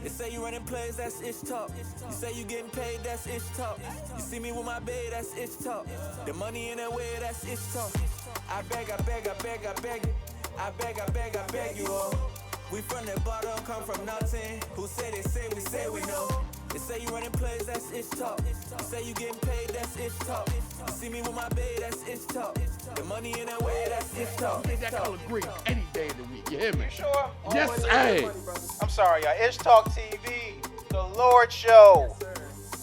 They say you running plays, that's ISHTALK. You say you getting paid, that's ISHTALK. You see me with my babe, that's ISHTALK. The money in the way, that's ISHTALk. I beg, I beg, I beg, I beg you. I beg, I beg, I beg you all. We from the bottom, come from nothing. Who say they say we know. They say you running plays, that's ISHTALK. You say you getting paid, that's ISHTALk. You see me with my babe, that's ISHTALk. The money in the way, that's ISHTALk. Get that color green any day of the week. You hear me? You sure? Yes, hey. I'm sorry, y'all. ISHTALK TV, the Lord Show,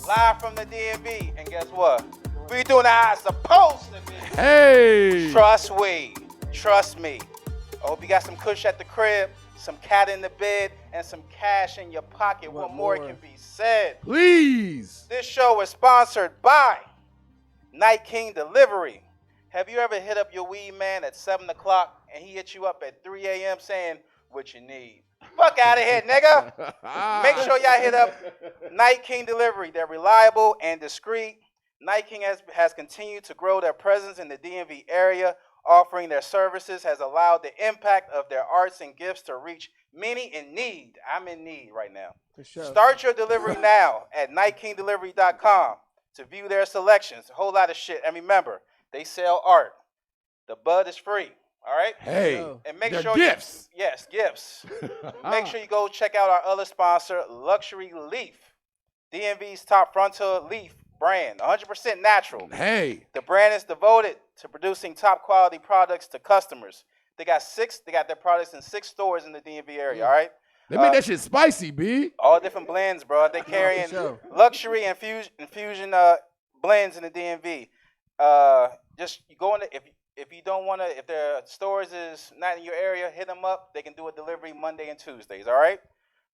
live from the DMV. And guess what? We doing it how it's supposed to be. Hey. Trust me. I hope you got some kush at the crib, some cat in the bed, and some cash in your pocket. What more can be said? Please. This show is sponsored by Night King Delivery. Have you ever hit up your weed man at 7 o'clock and he hit you up at 3 a.m. saying, what you need? Fuck out of here, nigga. Make sure y'all hit up Night King Delivery. They're reliable and discreet. Night King has continued to grow their presence in the DMV area. Offering their services has allowed the impact of their arts and gifts to reach many in need. I'm in need right now. For sure. Start your delivery now at nightkingdelivery.com to view their selections. A whole lot of shit. And remember, they sell art. The bud is free. All right? Hey. And make they're sure gifts. Yes, gifts. Make sure you go check out our other sponsor, Luxury Leaf. DMV's top frontal leaf brand, 100% natural. Hey. The brand is devoted to producing top quality products to customers. They got their products in 6 stores in the DMV area, all right? They made that shit spicy, B. All different blends, bro. They carrying luxury and infusion blends in the DMV. Just you go in the, if you don't want to, if their stores is not in your area, hit them up. They can do a delivery Monday and Tuesdays, all right?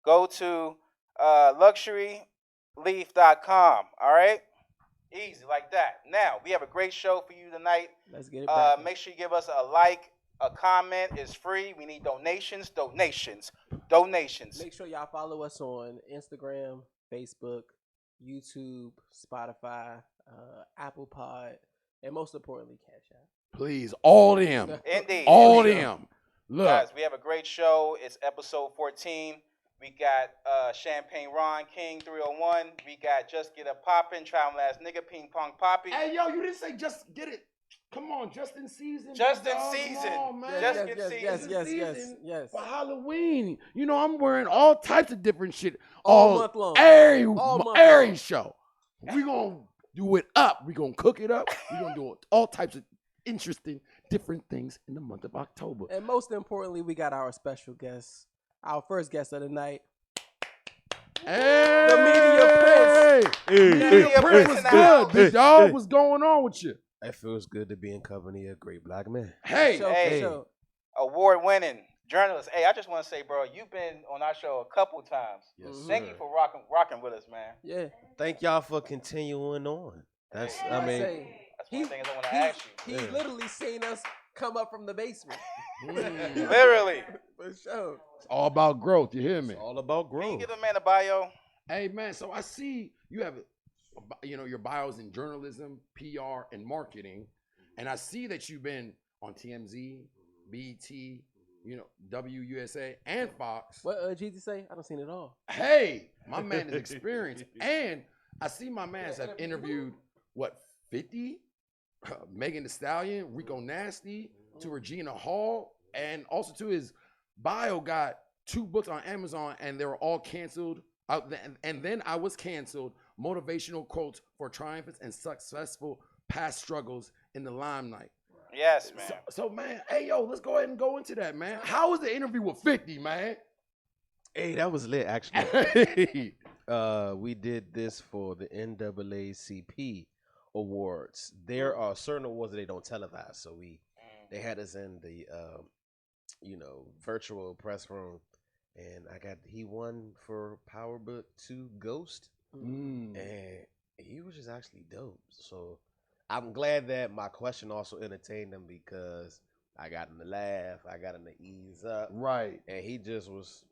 Go to luxuryleaf.com, all right? Easy like that. Now, we have a great show for you tonight. Let's get it back. Make sure you give us a like, a comment. It's free. We need donations. Make sure y'all follow us on Instagram, Facebook, YouTube, Spotify, Apple Pod, and most importantly, Cash App. Please, all them. Indeed. All them. Look. Guys, we have a great show. It's episode 14. We got Champagne Ron King 301. We got Just Get It Poppin', Traveling Ass Nigga, Ping Pong Poppy. Hey, yo, you didn't say just get it. Come on, just in season. Just in dog. season. Come on, man. Just in season. Yes. For Halloween. You know, I'm wearing all types of different shit. All month long. Every show. We're going to do it up. We're going to cook it up. We're going to do all types of interesting, different things in the month of October. And most importantly, we got our special guest, our first guest of the night. Hey, the Media Prince was good. Big dog, what's going on with you? It feels good to be in company of great black men. Hey, award-winning journalist. Hey, I just want to say, bro, you've been on our show a couple times. Yes, Thank you for rocking with us, man. Yeah. Thank y'all for continuing on. That's one thing I want to ask you. He's literally seen us come up from the basement. Literally. For sure. It's all about growth. You hear me? It's all about growth. Can you give the man a bio? Hey, man, so I see you have, your bios in journalism, PR, and marketing. And I see that you've been on TMZ, BET, WUSA, and Fox. What Jeezy say? I don't seen it all. Hey, my man is experienced. And I see my mans have interviewed, 50? Megan Thee Stallion, Rico Nasty, to Regina Hall, and also to his bio got 2 books on Amazon, and they were all canceled. And then I was canceled. Motivational quotes for triumphs and successful past struggles in the limelight. Yes, man. So man, hey, yo, let's go ahead and go into that, man. How was the interview with 50, man? Hey, that was lit, actually. We did this for the NAACP awards. There are certain awards that they don't televise, so they had us in the virtual press room, and he won for Power Book 2 Ghost, and he was just actually dope. So I'm glad that my question also entertained him, because I got him to laugh, I got him to ease up, right, and he just was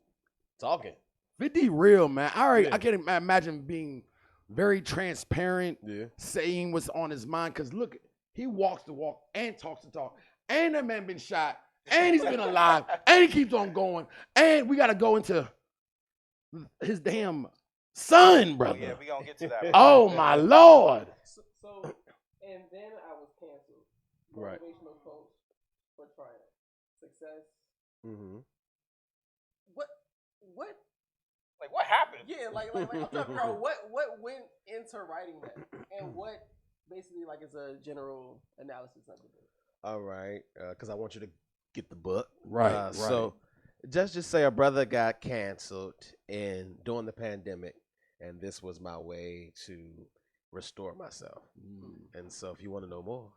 talking. 50 real, man. I can imagine being very transparent, saying what's on his mind. Because look, he walks the walk and talks the talk. And that man been shot. And he's been alive. And he keeps on going. And we got to go into his damn son, brother. Yeah, we gonna get to that. Oh my Lord. So and then I was canceled. Right. Motivational coach for Triumph. Success. Mm-hmm. What? Like, what happened? Yeah, like I'm trying to figure out what went into writing that, and what basically like is a general analysis of it. All right, because I want you to get the book. Right, right. So just say a brother got canceled during the pandemic, and this was my way to restore myself. And so if you want to know more,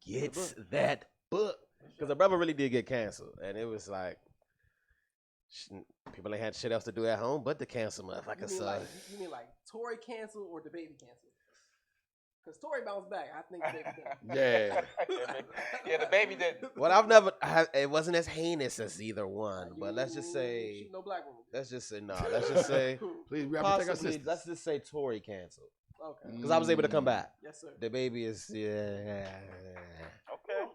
get that book. Because the brother really did get canceled, and it was like, people ain't had shit else to do at home but to cancel motherfucker. You mean like Tory canceled or the baby canceled? Because Tory bounced back. I think the baby did. Yeah. Yeah, the baby did. Well, it wasn't as heinous as either one, but let's just say, no black woman. let's just say, Please, we have to take our possibly, sisters. let's just say Tory canceled. Okay. Because I was able to come back. Yes, sir. The baby is, Okay.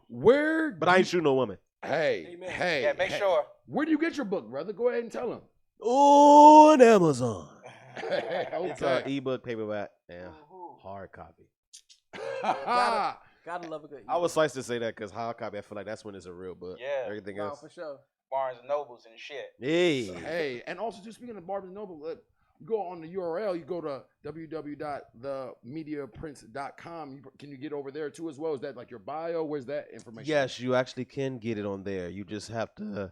Where? but I ain't shooting no woman. Hey, Amen. hey. Yeah, make hey. sure. Where do you get your book, brother? Go ahead and tell him. On Amazon. Okay. It's an ebook, paperback, and hard copy. Gotta love a good. I was sliced to say that because hard copy, I feel like that's when it's a real book. Yeah. Everything No, else. for sure. Barnes and Nobles and shit. Hey. Hey, and also just speaking of Barnes and Noble, you go on the URL, you go to www.themediaprince.com. Can you get over there too as well? Is that like your bio? Where's that information? Yes, you actually can get it on there. You just have to.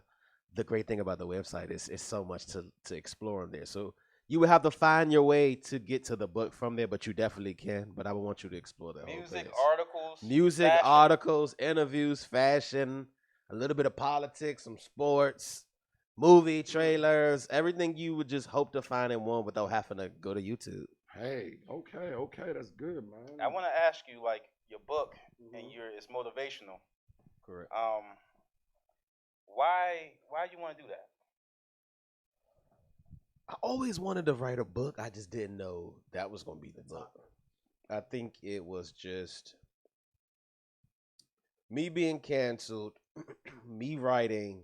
The great thing about the website is it's so much to explore on there. So you would have to find your way to get to the book from there, but you definitely can. But I would want you to explore the whole Music, place. articles. Music, fashion. articles, interviews, fashion, a little bit of politics, some sports, movie trailers, everything you would just hope to find in one without having to go to YouTube. Hey, okay, that's good, man. I want to ask you, like, your book and it's motivational. Correct. Why you want to do that? I always wanted to write a book. I just didn't know that was going to be the book. I think it was just me being canceled, me writing,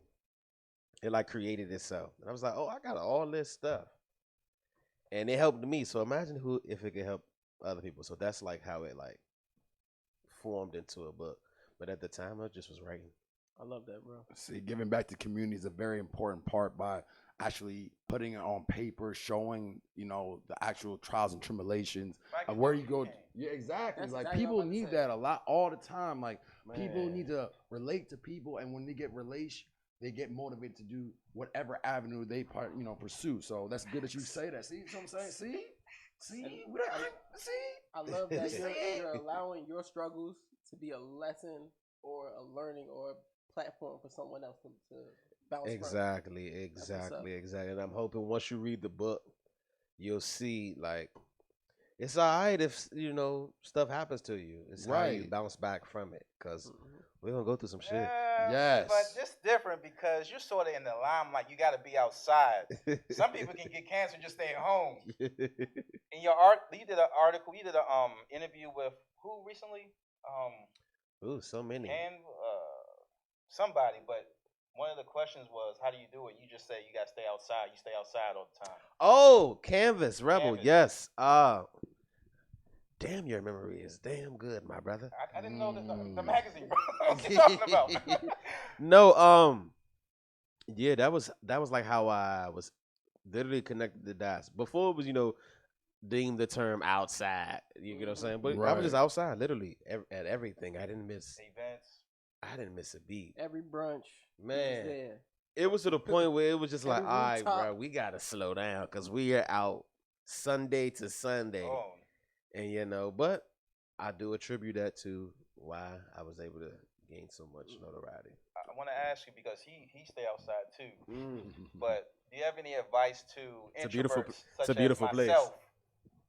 it like created itself. And I was like, oh, I got all this stuff. And it helped me. So imagine if it could help other people. So that's like how it like formed into a book. But at the time, I just was writing. I love that, bro. See, giving back to community is a very important part by actually putting it on paper, showing, the actual trials and tribulations of where you go. Yeah, exactly. That's like exactly people what I'm need saying. that a lot all the time. Like people Man. need to relate to people, and when they get relation, they get motivated to do whatever avenue they pursue. So that's good that you say that. See what I'm saying? See, I love that you're allowing your struggles to be a lesson or a learning or a platform for someone else to bounce from. Exactly. And I'm hoping once you read the book, you'll see like it's all right if stuff happens to you. It's how you bounce back from it, because we're gonna go through some shit. Yes. But it's different because you're sort of in the limelight. You got to be outside. Some people can get cancer and just stay at home. In your you did an article. You did an interview with who recently? Ooh, so many. And somebody, but one of the questions was, how do you do it? You just say you got to stay outside. You stay outside all the time. Oh, Canvas Rebel, Canvas. yes. Damn, your memory is damn good, my brother. I didn't know the magazine. What you talking about? No, yeah, that was like how I was literally connected to dots. Before it was, deemed the term outside. You know what I'm saying? But I was just outside, literally at everything. I didn't miss Events. I didn't miss a beat. Every brunch, Man. was there. It was to the point where it was just like, Every all right, rooftop. bro, we gotta slow down because we are out Sunday to Sunday. Oh, And but I do attribute that to why I was able to gain so much notoriety. I want to ask you because he stay outside too. But do you have any advice to It's a beautiful- introverts it's such a beautiful as place. myself?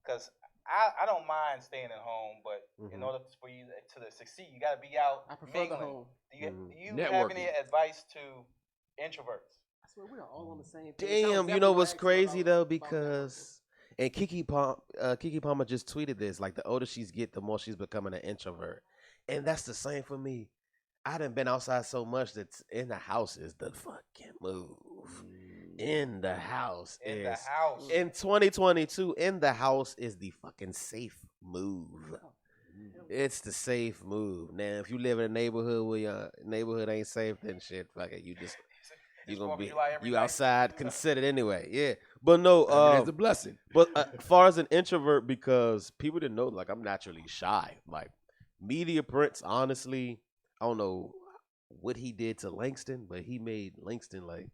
Because I don't mind staying at home, but in Mhm. order for you to succeed, you got to be out. I prefer the mingling. home. Do you Networking. have any advice to introverts? I swear we are all on the same page. Damn, you know what's crazy though? Because and Kiki Palmer just tweeted this. Like the older she's get, the more she's becoming an introvert, and that's the same for me. I done been outside so much that in the house is the fucking move. in the house In the is house. in 2022. In the house is the fucking safe move. It's the safe move. Now, if you live in a neighborhood where your neighborhood ain't safe, then shit, fuck it. You It's gonna 4th of be July every you night. outside considered anyway. Yeah, but no. I mean, it's a blessing. But as far as an introvert, because people didn't know, like I'm naturally shy. Like Media Prince, honestly, I don't know what he did to Langston, but he made Langston like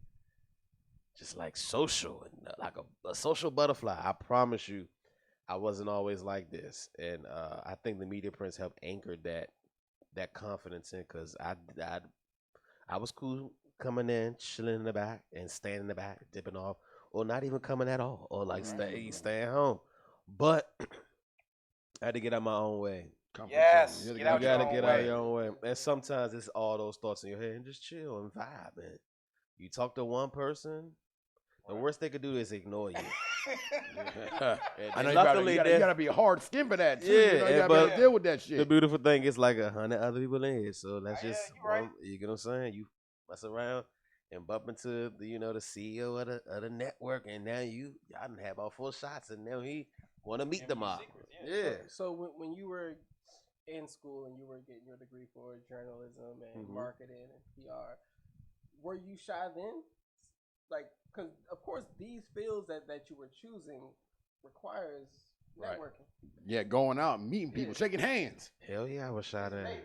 just like social and like a social butterfly. I promise you, I wasn't always like this, and I think the Media Prince helped anchor that confidence in because I was cool coming in, chilling in the back, and staying in the back, dipping off, or not even coming at all, or like staying home. But I had to get out my own way. Yes, You get You out your gotta own get way. out your own way. And sometimes it's all those thoughts in your head and just chill and vibe. And you talk to one person, the worst they could do is ignore you. I know luckily, you gotta be hard skinned for that too. Yeah, you gotta be able but to deal with that the shit. beautiful thing is like 100 other people in here, so that's Yeah, just you right. you get what I'm saying. You mess around and bump into the CEO of the network, and now y'all done have about 4 shots, and now he want to meet the mob. secrets, Yeah. So when you were in school and you were getting your degree for journalism and marketing and PR, were you shy then? Like, because of course these fields that you were choosing requires Right. networking. Yeah, going out, meeting people, shaking hands. Hell yeah, I was shot at.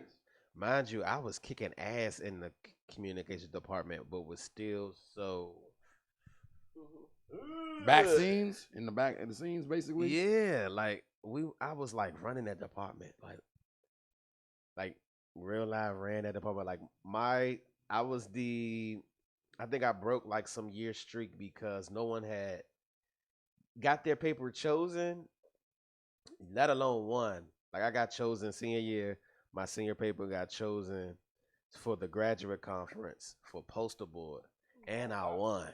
Mind you, I was kicking ass in the communications department, but was still so. Back scenes in the scenes, basically. Yeah, like I was like running that department, like real life ran that department. Like I think I broke like some year streak because no one had got their paper chosen, let alone won. Like I got chosen senior year, my senior paper got chosen for the graduate conference for poster board, and I won.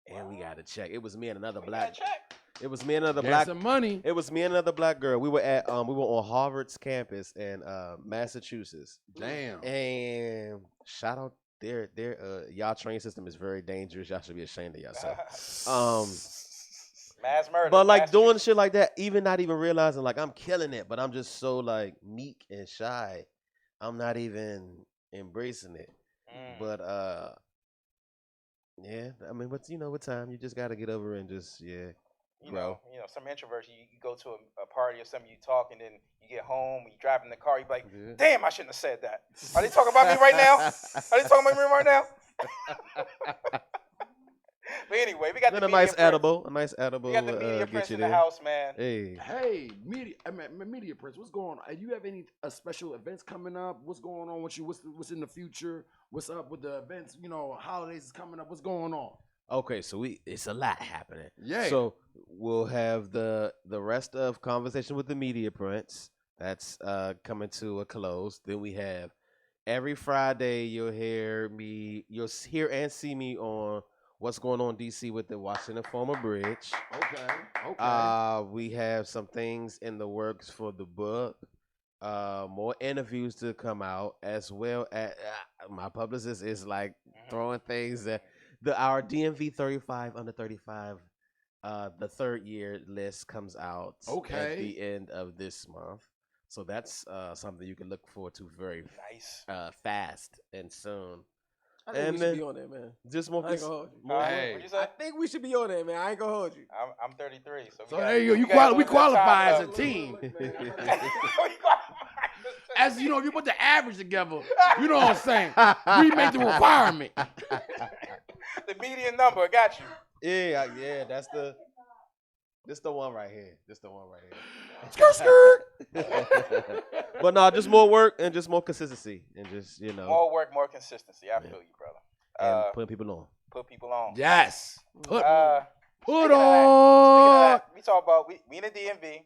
And we got a check. It was me and another black. It was me and another black. Some money. It was me and another black girl. We were on Harvard's campus in Massachusetts. Damn. And shout out their y'all train system is very dangerous. Y'all should be ashamed of yourself. Mass murder. But like doing shit like that, even not even realizing like I'm killing it, but I'm just so like meek and shy. I'm not even embracing it. But yeah, I mean, but with time you just gotta get over and just You know, some introverts, you go to a party or something, you talk, and then you get home, you drive in the car, you be like, damn, I shouldn't have said that. Are they talking about me right now? Are they talking about me right now? But anyway, we got a nice edible. A nice edible. We got the Media Prince you in the there. house, man. Hey, Media Prince, what's going on? Do you have any special events coming up? What's going on with you? What's in the future? What's up with the events? Holidays is coming up. What's going on? Okay, so it's a lot happening. Yeah. So we'll have the rest of Conversation with the Media Prince. That's coming to a close. Then we have every Friday you'll hear and see me on What's Going On DC with the Washington Former Bridge. Okay. We have some things in the works for the book. More interviews to come out, as well as my publicist is like throwing things that our DMV 35 under 35 the third year list comes out at the end of this month. So that's something you can look forward to very fast and soon. I think we should be on there, man. Just more. What'd you say? I think we should be on there, man. I ain't gonna hold you. I'm 33, So there you go. We qualify as a team. As if you put the average together, you know what I'm saying? We make the requirement. The median number, got you. Yeah, that's the one right here. Skirt. But no, just more work and just more consistency and just more work, more consistency. I feel you, brother. And putting people on. Put people on. Yes. Put on. Speaking of that, we talk about we in the DMV.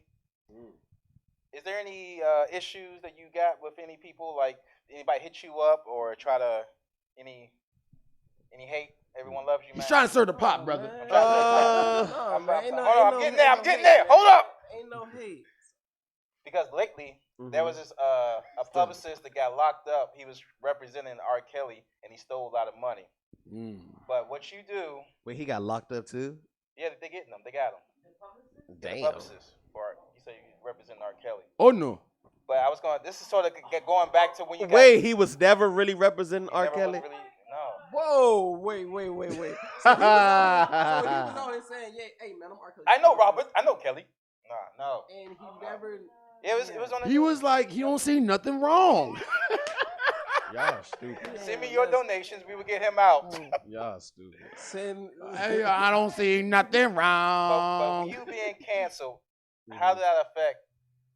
Is there any issues that you got with any people? Like anybody hit you up or try to any hate? Everyone loves you, man. He's trying to serve the pot, brother. I'm getting there. Hold up. Ain't no hate. Because lately there was this a publicist that got locked up. He was representing R. Kelly and he stole a lot of money. But what you do, Wait, he got locked up too? yeah, they getting them. They got him. The Damn. publicist. You say you represent R. Kelly. Oh no. But I was going. This is sort of going back to when you got. Wait, he was never really representing he R. never was Kelly? Really, no. Whoa, wait. So he was always saying, yeah, hey man, I'm R. Kelly. I know Robert. I know Kelly. No. And he never. It was on the He was like, he don't see nothing wrong. Y'all stupid. Send me your donations. We will get him out. Y'all stupid. Hey, I don't see nothing But wrong. with you being canceled, how did that affect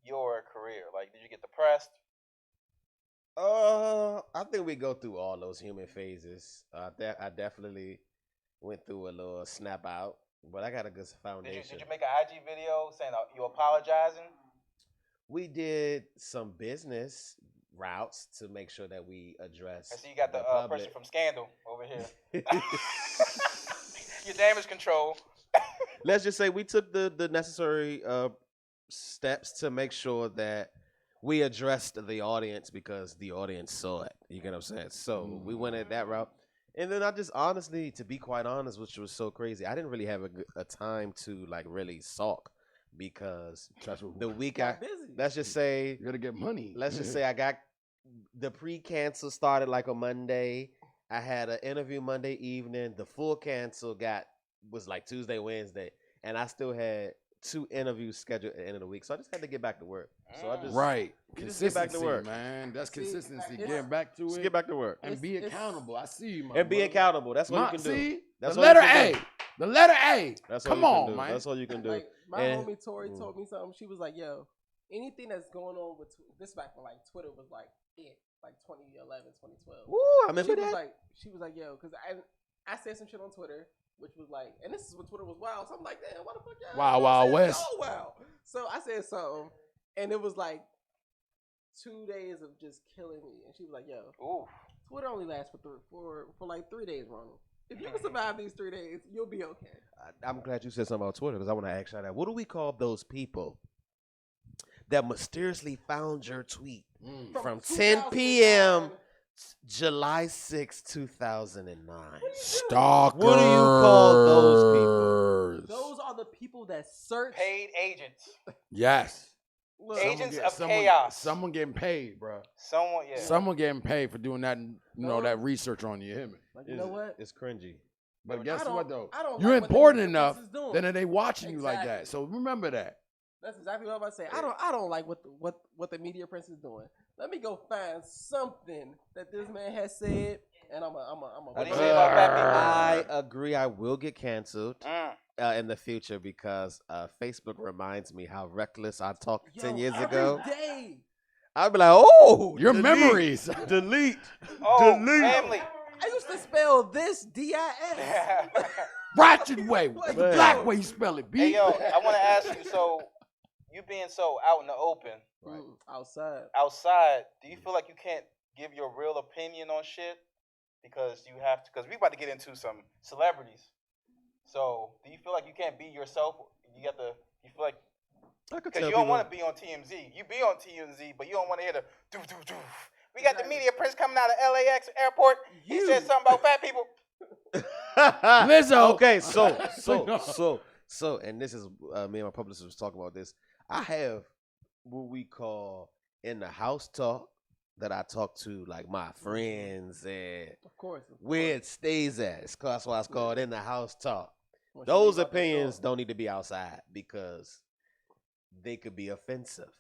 your career? Like, did you get depressed? I think we go through all those human phases. I definitely went through a little snap out, but I got a good foundation. Did you make an IG video saying you apologizing? We did some business routes to make sure that we address. I see you got the public. person from Scandal over here. Your damage control. Let's just say we took the necessary steps to make sure that we addressed the audience because the audience saw it. You get what I'm saying? So we went at that route. And then I just honestly, to be quite honest, which was so crazy, I didn't really have a time to like really sulk because the week let's just say, You gotta get money. let's just say I got the pre-cancel started like a Monday. I had an interview Monday evening. The full cancel was like Tuesday, Wednesday, and I still had 2 interviews scheduled at the end of the week. So I just had to get back to work. So I just Right. You just get back to Consistency, work. man. That's See, consistency. it's- Getting back to just it get back to work and be It's- accountable. I see you, my and be brother. accountable. That's all you can do. See, That's the all you letter can A. do. The letter A. That's all Come you can on, do. man. That's all you can do. Like my And- homie Tori told me something. She was like, "Yo, anything that's going on with this back when like Twitter was like like 2011, 2012." Woo, I remember that. She was like, "Yo," because I said some shit on Twitter, which was like, and this is when Twitter was wild. So I'm like, "Damn, why the fuck y'all?" Wild, you know what I'm Wild saying? West. Oh wow. So I said something, and it was like 2 days of just killing me. And she was like, "Yo, Ooh. Twitter only lasts for like 3 days, Ronald. If you can survive these 3 days, you'll be okay." I'm glad you said something about Twitter because I want to ask you that. What do we call those people that mysteriously found your tweet from 10 p.m. July 6, 2009? Stalkers. What do you call those people? Those are the people that search. Paid agents. Yes. Look, Agents of chaos. Someone getting paid, bro. Someone, yeah. Someone getting paid for doing that, that research on you. You hear me? like, you know what? It's cringy. But I guess don't- what though? I don't You're like what the important media enough. press is doing. Then they watching you like that. Exactly. So remember that. That's exactly what I'm about to say. I don't like what the media press is doing. Let me go find something that this man has said, and I'm a. What do you say about fat I agree. I will get canceled people? in the future because Facebook reminds me how reckless I talked Yo, 10 years every ago. day. I'd be like, oh, Your delete, memories. delete. Oh, Delete. family. I used to spell this DIS. Ratchet way. The Man. black way you spell it. B. Hey, yo, I want to ask you, so you being so out in the open, Outside. outside, do you feel like you can't give your real opinion on shit? Because you have to, because we about to get into some celebrities. So do you feel like you can't be yourself? You feel like, I could because tell you don't people. want to be on TMZ. You be on TMZ, but you don't want to hear the doo. We got the media prince coming out of LAX airport. He said something about fat people. Lizzo. Okay, so, and this is me and my publicist was talking about this. I have what we call in the house talk that I talk to like my friends and Of course. where it stays at. That's why it's called in the house talk. Once you Those leave out the opinions door. don't need to be outside because they could be offensive.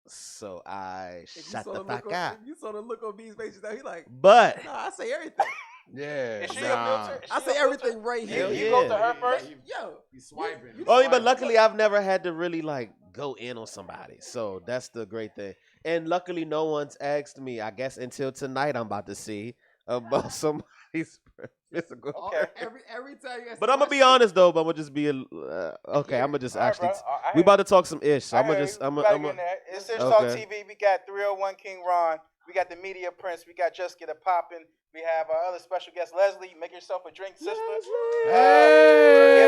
So I If you shut saw the look fuck on- out. if You saw the look on B's face now. He like, But nah, I say everything. Yeah. Is she nah. a filter? Is I she say a filter? everything right You, here. you go to her Yeah. first? Yo, He's swiping. you- oh, yeah, but luckily I've never had to really like go in on somebody. So that's the great thing. And luckily no one's asked me. I guess until tonight I'm about to see about somebody's physical. Okay. Every time you ask But a I'm gonna be question- honest though. But I'm gonna just be okay. I'm gonna just All right, actually. bro. I We hear about to talk some ish. So I I'm gonna heard just. you. I'm We gonna. gotta get in there. It's ISHTALK Okay. TV. We got 301 King Ron. We got the Media Prince. We got Just Get It Poppin'. We have our other special guest, Leslie. Make yourself a drink, sister. Give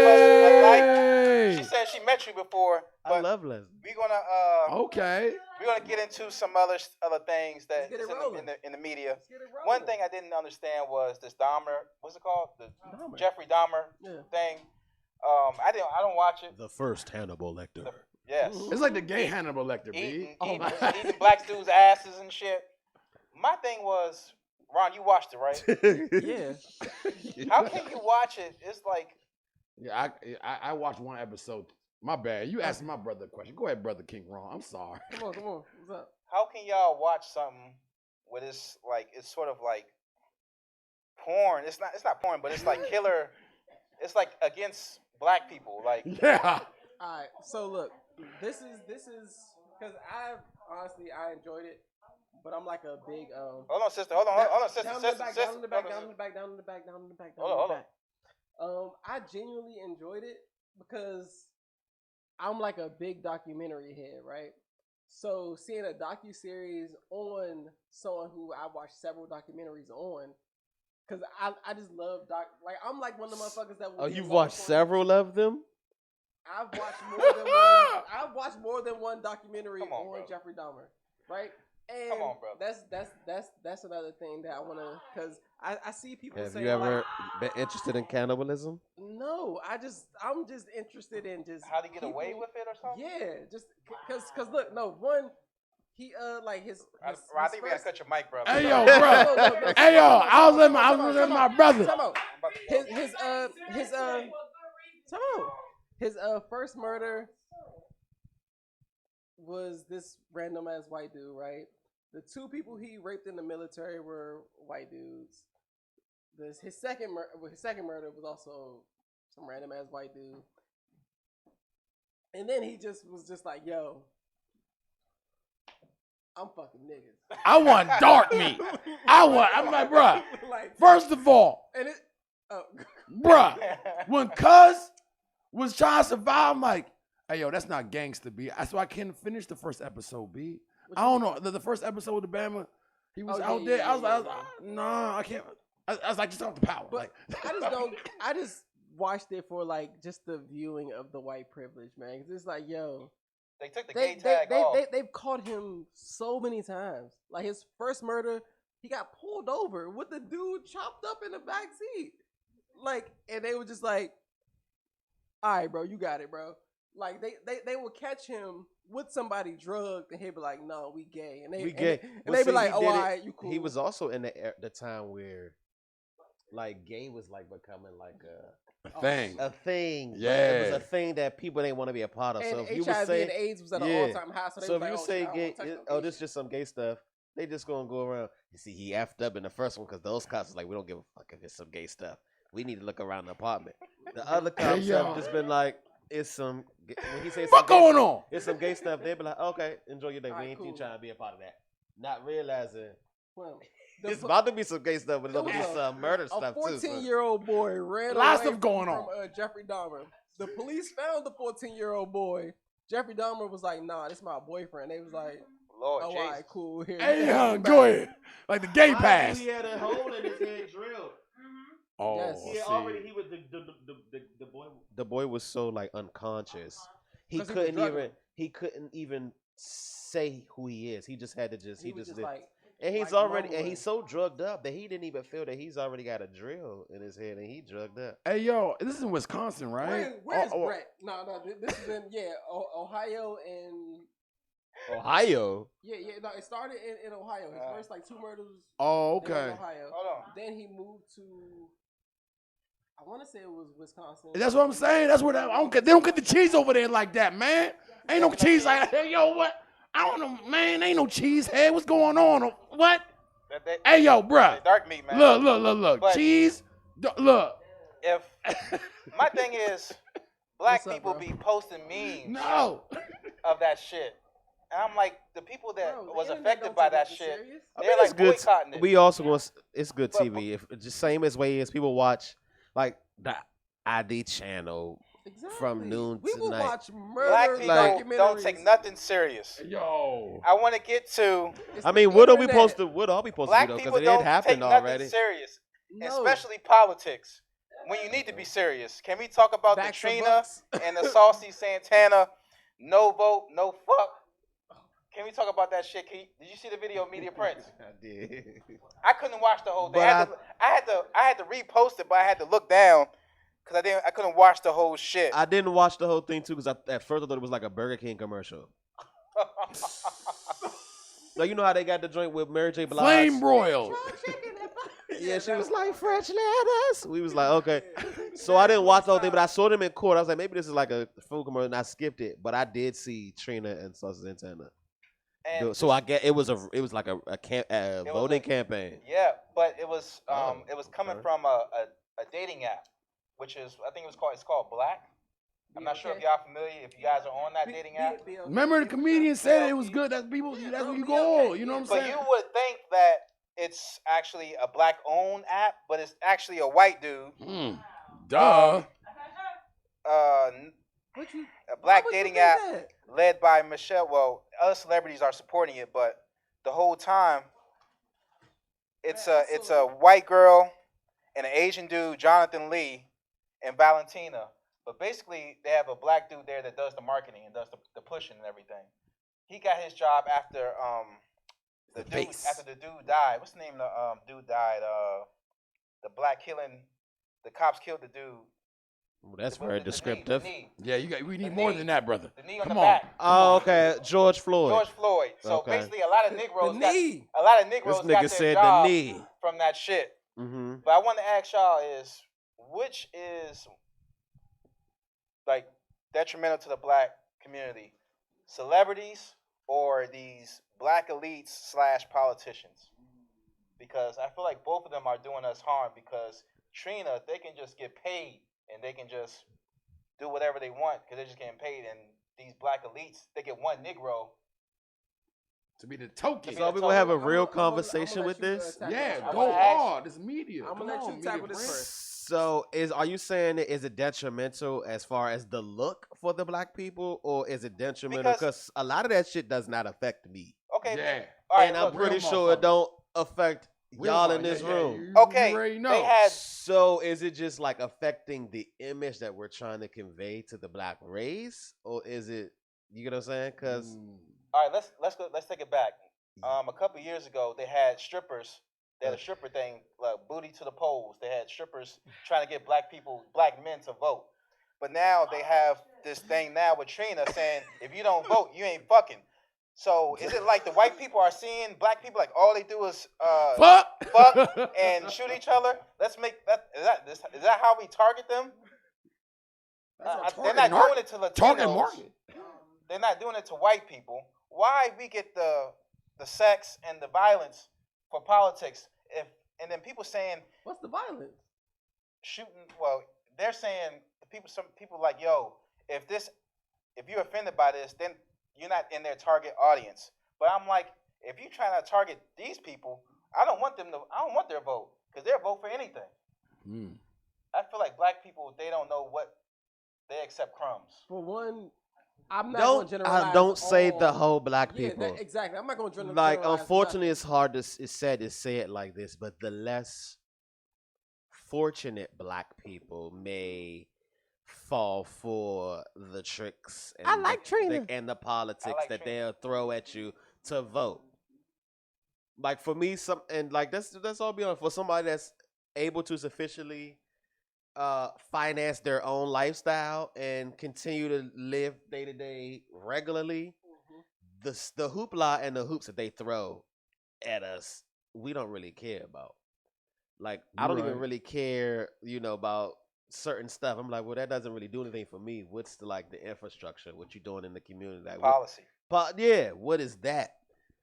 us a like. She said she documentary before, but I love Leslie. we're gonna Okay. we're gonna get into some other things that Let's get is it rolling. in the media. Let's get it rolling. One thing I didn't understand was this Dahmer. What's it called? The Dahmer. Jeffrey Dahmer Yeah. thing. I don't watch it. The first Hannibal Lecter. Yes. It's like the gay Hannibal Lecter, Eating, B. eating black dudes' asses and shit. My thing was, Ron, you watched it, right? Yeah. How can you watch it? It's like, Yeah, I watched one episode. My bad. You asked my brother a question. Go ahead, brother King Ron. I'm sorry. Come on. What's up? how can y'all watch something where it's like it's sort of like porn? It's not porn, but it's like killer. It's like against black people. Like, Yeah. All right. So look, this is because I enjoyed it, but I'm like a big hold on, sister. Hold on, sister. down in Sister, the back, sister. down in the back, down in the back, down in the back, down in the back, down in Hold the on. back. I genuinely enjoyed it because I'm like a big documentary head, right? So seeing a docuseries on someone who I watched several documentaries on, because I just love like I'm like one of the motherfuckers that will Oh, get you've lost watched on- several of them? I've watched more than one. I've watched more than one documentary Come on, on bro. Jeffrey Dahmer, right? And Come on, brother. That's another thing that I want to, because I see people Have saying, you ever like, been interested in cannibalism? no, I'm just interested in just How to get away people- with it or something? Yeah, just cause look, no, one, he like his I his think we gotta first- cut your mic, bro. Hey yo, No, bro. no, Hey yo, I was come with on, my come on, brother. Come on. I'm about to go. His first murder was this random ass white dude, right? The two people he raped in the military were white dudes. His second murder was also some random ass white dude. And then he was just like, yo, I'm fucking niggas. I want dark meat. I'm like, bruh. Like, First of all, and it, oh, bruh, when Cuz was trying to survive, I'm like, hey yo, that's not gangster, B. So I couldn't finish the first episode, B. I don't know. The first episode with the Bama, he was Oh, out yeah, there. yeah, I was yeah, like, nah, I can't. I was like, just off the power. But like, I just watched it for like just the viewing of the white privilege, man. 'Cause it's like, yo, They took the gay tag off. they've caught him so many times. Like his first murder, he got pulled over with the dude chopped up in the back seat. Like, and they were just like, all right, bro, you got it, bro. Like they would catch him with somebody drugged, and he'd be like, no, we gay. And We gay. And Well, they'd be see, like, he oh, did all it- right, you cool. He was also in the time where, like, gay was like becoming like thing. a thing. Like, Yeah. it was a thing that people didn't want to be a part of. and so if HIV you would say, and AIDS was at an yeah. all-time high. So, they so was if you like, say shit, I gay, don't wanna touch oh, no this gay just some gay stuff. They just gonna go around. You see, he effed up in the first one because those cops was like, we don't give a fuck if it's some gay stuff. We need to look around the apartment. The other cops yo. have just been like, it's some. When he says What going on? It's some gay stuff. They be like, okay, enjoy your day. All We right, ain't cool. trying to be a part of that. Not realizing Well, it's about to be some gay stuff, but it's gonna be was some murder a stuff too. so- 14-year-old boy ran Lots away of going from on. Jeffrey Dahmer. The police found the 14-year-old boy. Jeffrey Dahmer was like, nah, this is my boyfriend. They was like, Lord oh, all Jesus. right, cool. Here, Hey, you can have go him ahead. Like the gay Why pass. He had a hole in his head drilled. Oh, Yes. He had see. already. He was the boy. The boy was so like unconscious. He 'Cause he was couldn't drugging even. him. He couldn't even say who he is. He just had to just. He was just did. like, And he's like already. And mumbling. he's so drugged up that he didn't even feel that he's already got a drill in his head, and he drugged up. Hey, yo, this is in Wisconsin, right? Where's Oh, oh, Brett? No, this is in, Ohio and, Ohio. yeah, no, it started in Ohio. His first, like, 2 murders Oh, they were in okay. Ohio. Hold on. Then he moved to, I want to say it was Wisconsin. That's what I'm saying. That's what they don't get the cheese over there like that, man. Ain't no cheese like that. Hey, yo, what? I don't know, man. Ain't no cheese head. What's going on? What? Hey, yo, bruh. Dark meat, man. Look. But- Cheese. Look. If my thing is, black What's up, people bro? be posting memes No. of that shit, and I'm like, the people that Bro, the was internet affected don't by take that it shit, serious. I they're mean, like boycotting it. We also want. It's good But- TV. If just same as way as people watch like the ID channel. Exactly. From noon we to will night. watch Black murder people documentaries. don't take nothing serious. Yo. I want to get to It's I the mean, what are we internet. supposed to? What are we supposed black to do? people Because it don't had take happened nothing already. serious, No. especially politics. when you need to be serious. Can we talk about the Backs or Trina bucks? and the Saucy Santana no vote, no fuck? Can we talk about that shit? Did you see the video of Media Prince? I did. I couldn't watch the whole thing. But I had to repost it, but I had to look down because I couldn't watch the whole shit. I didn't watch the whole thing too because at first I thought it was like a Burger King commercial. Like, you know how they got the joint with Mary J. Blige? Flame broiled. Yeah, she was like, French lettuce. We was like, okay. So I didn't watch the whole thing, but I saw them in court. I was like, maybe this is like a food commercial, and I skipped it. But I did see Trina and Saucy Santana. And So I get it was like a voting campaign. yeah, but it was Oh, coming okay. from a dating app, which is I think it's called Black. I'm not sure if y'all familiar, if you guys are on that dating app. Remember the comedian said it was good. That's people. That's where you go. You know what I'm But saying? you would think that it's actually a black-owned app, but it's actually a white dude. Duh. A black dating app led by Michelle. Well, other celebrities are supporting it, but the whole time it's a white girl and an Asian dude, Jonathan Lee, and Valentina. But basically, they have a black dude there that does the marketing and does the pushing and everything. He got his job after the dude died. What's the name of the dude died? The black killing. The cops killed the dude. Well, that's The- very the knee, descriptive. the knee. Yeah, we The need more knee. than that, brother. The knee on Come the on. back. Oh, okay. George Floyd. George Floyd. So Okay. basically, a lot of Negroes The got knee. a lot of This Negroes got nigga their said the job knee. from that shit. Mm-hmm. But I want to ask y'all is which is like detrimental to the black community, celebrities or these black elites / politicians? Because I feel like both of them are doing us harm. Because Trina, they can just get paid and they can just do whatever they want because they're just getting paid. And these black elites, they get one Negro. To be the token. So we gonna have a I'm real gonna conversation let with you, this. tackle Yeah, this. I'm go gonna ask- hard. It's media. I'm Come gonna let on, you tackle media this brand. first. So are you saying that is it detrimental as far as the look for the black people, or is it detrimental Because- because a lot of that shit does not affect me, Okay. Yeah. All right. and I'm look, pretty real sure it motherfuckers. don't affect Real y'all hard. in this Yeah, room. you Okay, already know. they had So is it just like affecting the image that we're trying to convey to the black race, or is it, you get what I'm saying? Because all right. Let's take it back. A couple years ago, they had strippers. They had a stripper thing, like booty to the polls. They had strippers trying to get black men to vote. But now they have this thing now with Trina saying, if you don't vote, you ain't fucking. So is it like the white people are seeing black people like all they do is fuck and shoot each other? Let's make that. Is that how we target them? They're not doing it to Latinos. Target market. They're not doing it to white people. Why we get the sex and the violence for politics? And then people saying What's the violence? shooting. Well, they're saying some people like, yo, if you're offended by this, then you're not in their target audience. But I'm like, if you're trying to target these people, I don't want their vote because they'll vote for anything. I feel like black people, they don't know what they accept crumbs. For one, I'm not going to generalize. don't say the all- whole black Yeah, people. exactly. I'm not going to generalize. Like, unfortunately, it's hard it's sad to say it like this, but the less fortunate black people may fall for the tricks and and the politics like that Trina. they'll throw at you to vote. Like, for me, that's all be honest. For somebody that's able to sufficiently finance their own lifestyle and continue to live day to day regularly, the hoopla and the hoops that they throw at us, we don't really care about. Like, I don't even Right. really care, about certain stuff. I'm like, well, that doesn't really do anything for me. What's the infrastructure? What you doing in the community? Like, Policy. what is that?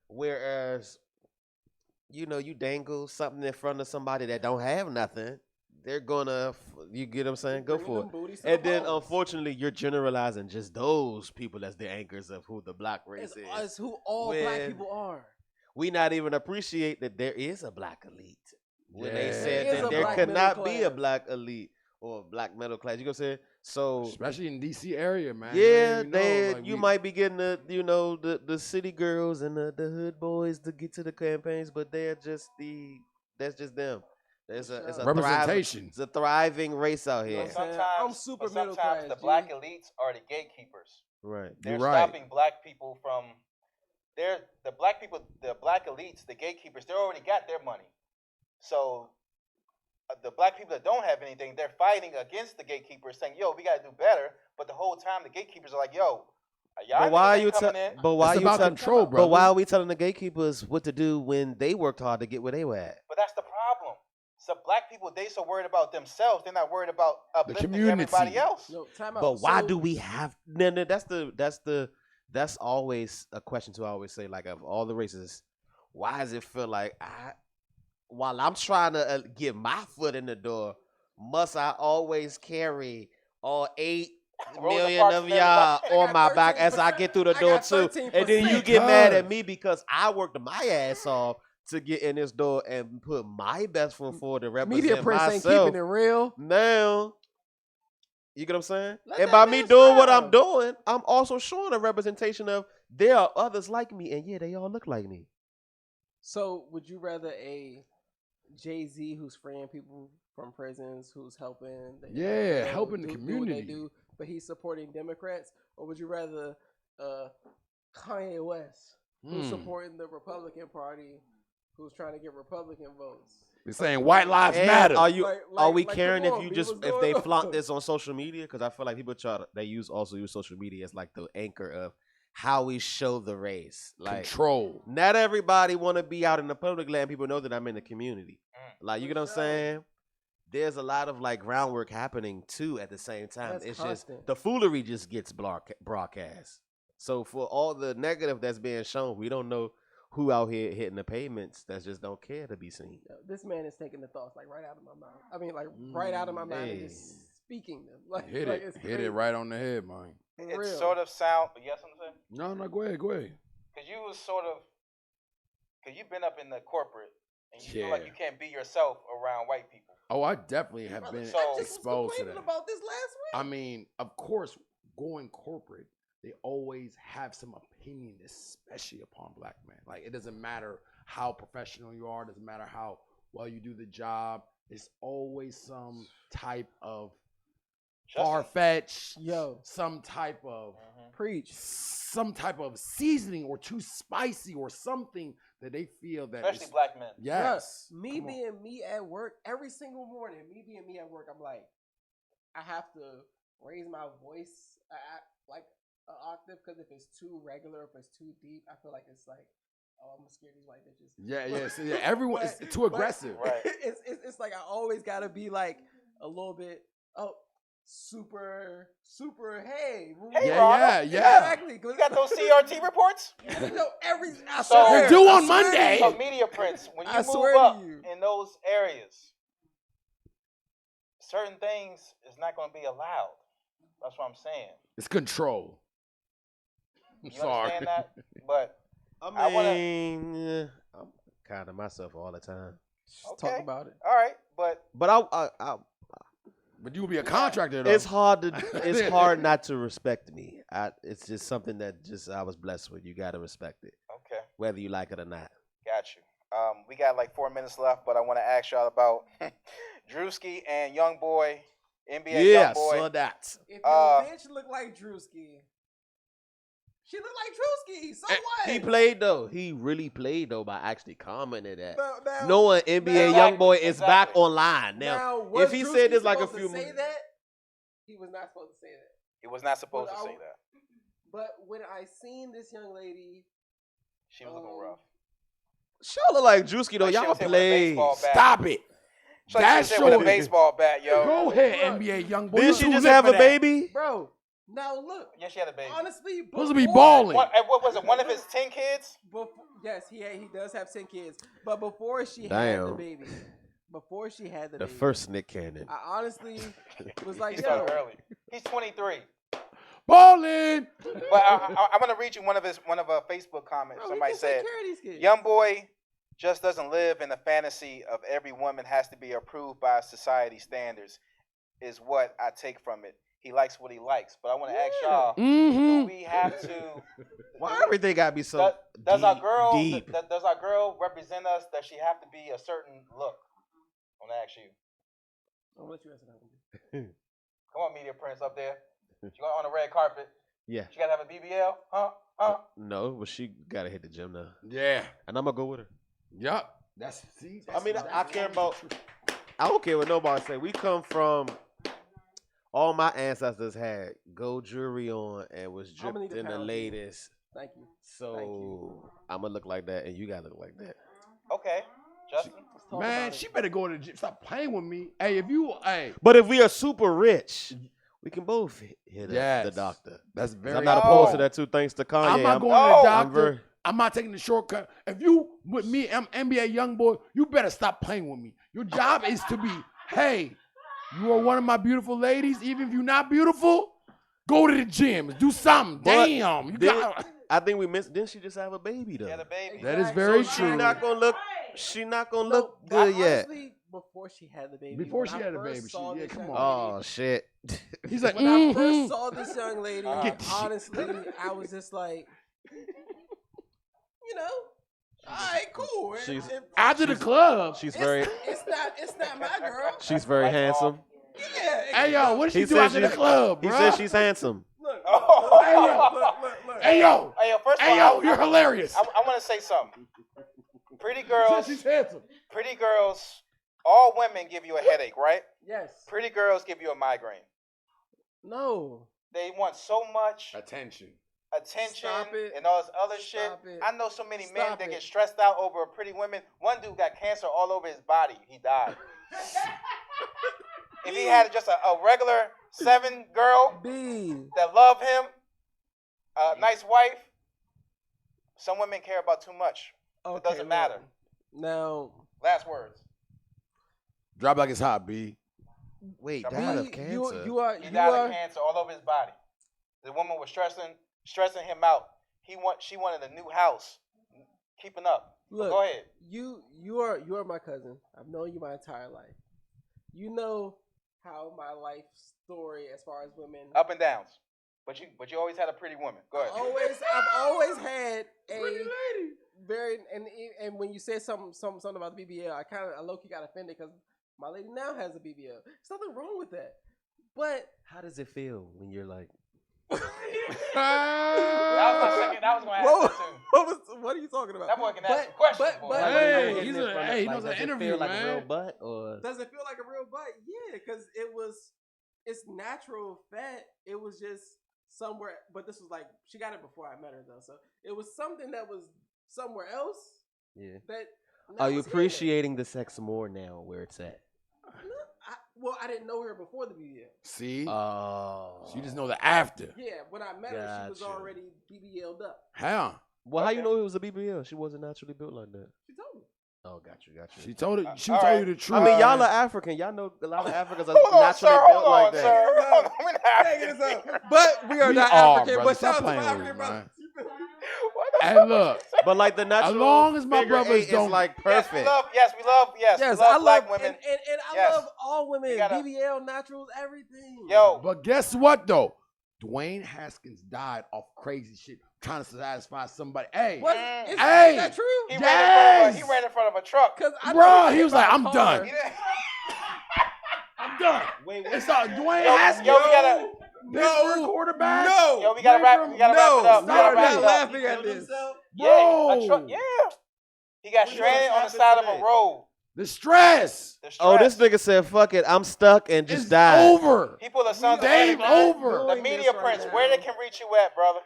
Whereas, you dangle something in front of somebody that don't have nothing, they're gonna, you get what I'm saying? Go for it. And then, unfortunately, you're generalizing just those people as the anchors of who the black race is. It's who all black When people are. we not even appreciate that there is a black elite. When they Yeah. said There is that a there black could middle not be a class. black elite or a black middle class. You know what I'm saying? So Especially in DC area, man. yeah, You know, like, you we- might be getting the city girls and the hood boys to get to the campaigns, but that's just them. It's a Representation. It's a thriving race out here. Yeah. Sometimes, I'm super but middle sometimes class, the G. black elites are the gatekeepers. Right. They're You're right. stopping black people from. They're the black people, the black elites, the gatekeepers. They already got their money. So the black people that don't have anything, they're fighting against the gatekeepers, saying, "Yo, we gotta do better." But the whole time, the gatekeepers are like, "Yo, y'all But why are you coming in?" But why It's you about tell- control, But brother. why are we telling the gatekeepers what to do when they worked hard to get where they were at? But that's the problem. So black people, they so worried about themselves, they're not worried about uplifting community. everybody else. Yo, time out. But why So- do we have? No, that's always a question to always say. Like of all the races, why does it feel like while I'm trying to get my foot in the door, must I always carry all 8 million Parks of and y'all everybody. I on got my back as I 13%. get through the I door got too? 13%. And then you get mad at Because- me because I worked my ass off to get in this door and put my best foot forward to represent Media Prince ain't myself. keeping it real. Now, you get what I'm saying? Let And that by man me doing what I'm shine. doing, I'm also showing a representation of there are others like me, and yeah, they all look like me. So, would you rather a Jay-Z who's freeing people from prisons, who's helping helping the do what community. they do, but he's supporting Democrats, or would you rather Kanye West who's supporting the Republican Party, who's trying to get Republican votes? They're saying white lives And matter. Are we like, caring come if on, you B, just what's if going they on? flaunt this on social media? Because I feel like people also use social media as like the anchor of how we show the race. Like Control. not everybody want to be out in the public letting people know that I'm in the community. Like you get what I'm sure. saying? There's a lot of like groundwork happening too at the same time. That's It's constant. just the foolery just gets broadcast. So for all the negative that's being shown, we don't know who out here hitting the pavements that just don't care to be seen. Yo, this man is taking the thoughts like right out of my mouth. I mean, like right out of my mind and just speaking them. Like, Hit like, it. it's Hit crazy. it right on the head, man. For It real. sort of sound. Yes, I'm saying. No, go ahead. Because you was sort of, because you've been up in the corporate, and you feel Yeah. like you can't be yourself around white people. Oh, I definitely have Brother, been So- I just was exposed to complaining that. about this last week. I mean, of course, going corporate, they always have some opinion, especially upon black men. Like, it doesn't matter how professional you are, it doesn't matter how well you do the job. There's always some type of far-fetched, Yo. some type of Preach. seasoning or too spicy or something that they feel that Especially is- black men. Yes. Bruh, me Come on. being me at work every single morning, I'm like, I have to raise my voice like an octave because if it's too regular, if it's too deep, I feel like it's like, oh, I'm gonna scare these white bitches. Yeah. So, yeah, everyone is too aggressive. Right. It's like I always gotta be like a little bit super. Hey, Hey, Yeah, Rob. yeah. exactly. You got those CRT reports? No, I So- swear, They're due I on swear to Monday. you. So media prints, when you I move swear to up you. in those areas, certain things is not going to be allowed. That's what I'm saying. It's control. I'm You sorry. understand that? But I I wanna- mean, I'm kind of myself all the time. okay, Talk about it. all right. But But But you will be a contractor though. it's hard not to respect me. It's just something that I was blessed with. You gotta respect it, okay, whether you like it or not. got you. We got like 4 minutes left, but I want to ask y'all about Drewski and Young Boy, NBA Young Boy. so that. If your Uh, bitch look like Drewski, she look like Drewski. So what? He played though. He really played though by actually commenting that. Now, Knowing NBA Exactly, Young Boy is back exactly. online now. now, was if he Drewski said this like a supposed few to say months, that, he was not supposed to say that. He was not supposed But to I- say that. But when I seen this young lady, She was looking rough. she look like Drewski though. Like she Y'all was hitting with a play. baseball bat. Stop it. She like That's she was hitting with short. a baseball bat, yo. Go ahead, Look. NBA young boy. Did You she too just lit have for a that. baby? bro. Now look, Yeah, she had a baby. honestly, Supposed to be before- balling. What was it? One of his 10 kids? Yes, he does have 10 kids. But before she had the Damn. baby, The baby, first Nick Cannon. I honestly was like, He yo, started early. He's 23. Balling. But I'm gonna read you one of a Facebook comments. bro, Somebody we can take said, care of these kids. "Young boy just doesn't live in the fantasy of every woman has to be approved by society standards." Is what I take from it. He likes what he likes. But I want to ask y'all: Do Mm-hmm. we have to? Why everything gotta be so Does our girl deep? does our girl represent us? Does she have to be a certain look? I'm gonna ask you. I'll let you answer that one. Come on, media prince up there. She going on the red carpet. Yeah. She gotta have a BBL, huh? No, but she gotta hit the gym now. Yeah. And I'm gonna go with her. Yup. I mean, I care about. I don't care what nobody say. We come from. All my ancestors had gold jewelry on and was How many dripped in the pounds? latest. Thank you. So I'm gonna look like that, and you gotta look like that. Okay, Justin. Talk Man, about it. she better go to the gym. Stop playing with me. Hey, But if we are super rich, we can both hit Yes. the doctor. that's 'Cause very. I'm not opposed to that too. Thanks to Kanye. I'm not going No. to the I'm doctor. very- I'm not taking the shortcut. If you with me, I'm NBA young boy, you better stop playing with me. Your job is to be, hey, you are one of my beautiful ladies. Even if you're not beautiful, go to the gym. Do something. But Damn. You did- got, I think we missed. Didn't she just have a baby though? She had a baby. that is very So true. She not gonna look. She not gonna No, look good yet. honestly, before she had the baby. Before when she I had the first baby, saw yeah, this come young on. Oh shit. He's like, When I first mhm. saw this young lady, Get the honestly, I was just like, you know, all right, cool. She's- After the club. She's It's, very. it's not my girl. She's very Lights handsome. Yeah. Hey, yo, what did she He do said after the she- club, He bro? said she's handsome. Look, Oh. look. Hey, yo. Hey, yo, first of Hey, all, yo, you're hilarious. I want to say something. Pretty She girls, said she's handsome. pretty girls, all women give you a headache, right? Yes. Pretty girls give you a migraine. No. They want so much Attention. attention Stop it. and all this other shit. Stop it. I know so many men Stop that it. get stressed out over a pretty woman. One dude got cancer all over his body. He died. If he had just a regular 7 girl B. that love him, a nice wife, some women care about too much. Okay, It doesn't matter. Now, Last words. Drop like it's hot, B. Wait, B, died of B, cancer. you are He you died are of cancer all over his body. The woman was stressing him out. She wanted a new house. Keeping up. look. Go ahead. You are my cousin. I've known you my entire life. You know how my life story as far as women. Up and downs. But you always had a pretty woman. Go ahead. I've always had a very and when you said something about the BBL, I low key got offended because my lady now has a BBL. There's nothing wrong with that. But How does it feel when you're like? That was my second. That was going to ask that too. what are you talking about? That boy can ask some questions. boy. but- Hey, Like, he's does a- it hey, he feel knows like- how to does it interview, feel like a man. real butt or? Does it feel like a real butt? Yeah, because it's natural fat. It was just somewhere, but this was like, she got it before I met her though. So it was something that was somewhere else Yeah. that. now Are you it's here. appreciating the sex more now where it's at? I didn't know her before the BBL. See? Oh. So you just know the after. Yeah, when I met her, she was Gotcha. already BBL'd up. How? Well, how you Okay. know it was a BBL? She wasn't naturally built like that. She told me. Oh, got you. She told it. She all told right. you the truth. I mean, y'all are African. Y'all know a lot of Africans are Hold on, naturally sir. built Hold like on, that. sir. Hold on. We're not Taking this African. out. But we are We not are, African. brother. But Stop shout out to playing my with me, African brothers. man. What the Hey, fuck look. is this? But like the natural long as my figure brothers eight don't- is like Yes, perfect. we love Yes, I love black women. and I Yes. love all women. You gotta- BBL, naturals, everything. Yo, But guess what, though? Dwayne Haskins died off crazy shit, trying to satisfy somebody. Hey, What? Mm. Is Hey. that true? he Yes. ran in front of a truck. Because Bro, he was like, I'm done. He didn't- I'm done. Wait, It's all Dwayne Yo, Haskins. yo, we gotta- Pittsburgh quarterback. No. Yo, we gotta wrap it up. No, We gotta we are wrap not it up. laughing at this. Yeah, a Bro. truck. Yeah. He got stranded on the side of a road. The stress. The Oh, stress. this nigga said, "Fuck it, I'm stuck," and just It's died. over. He pulled a son Game over. The media prince. Where they can reach you at, brother?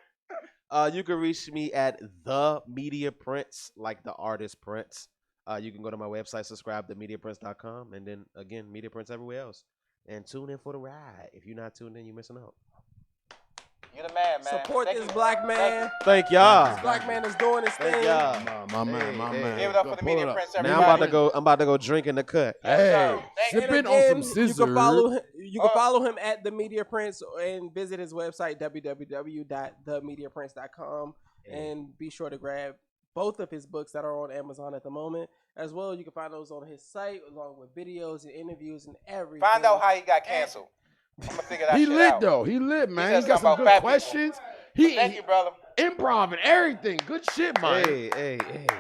You can reach me at the Media Prince, like the artist Prince. You can go to my website, subscribe to MediaPrince.com, and then again, Media Prince everywhere else. And tune in for the ride. If you're not tuned in, you're missing out. You the man, man. Support Thank this you. black man. Thank y'all. This black man is doing his Thank thing. y'all. My man, my Hey, man. Give it up Go for the pull media it up. prince, Now everybody. I'm about to go drink in the cut. Hey, Thank you. sipping And on some again, scissors. You can follow him. You can follow him at the Media Prince and visit his website www.themediaprince.com and be sure to grab both of his books that are on Amazon at the moment. As well, you can find those on his site along with videos and interviews and everything. Find out how he got canceled. I'm gonna figure that He shit lit out. though. He lit, man. said He got some something good about fat questions. Thank you, brother. Improv and everything. Good shit, man. Hey. Appreciate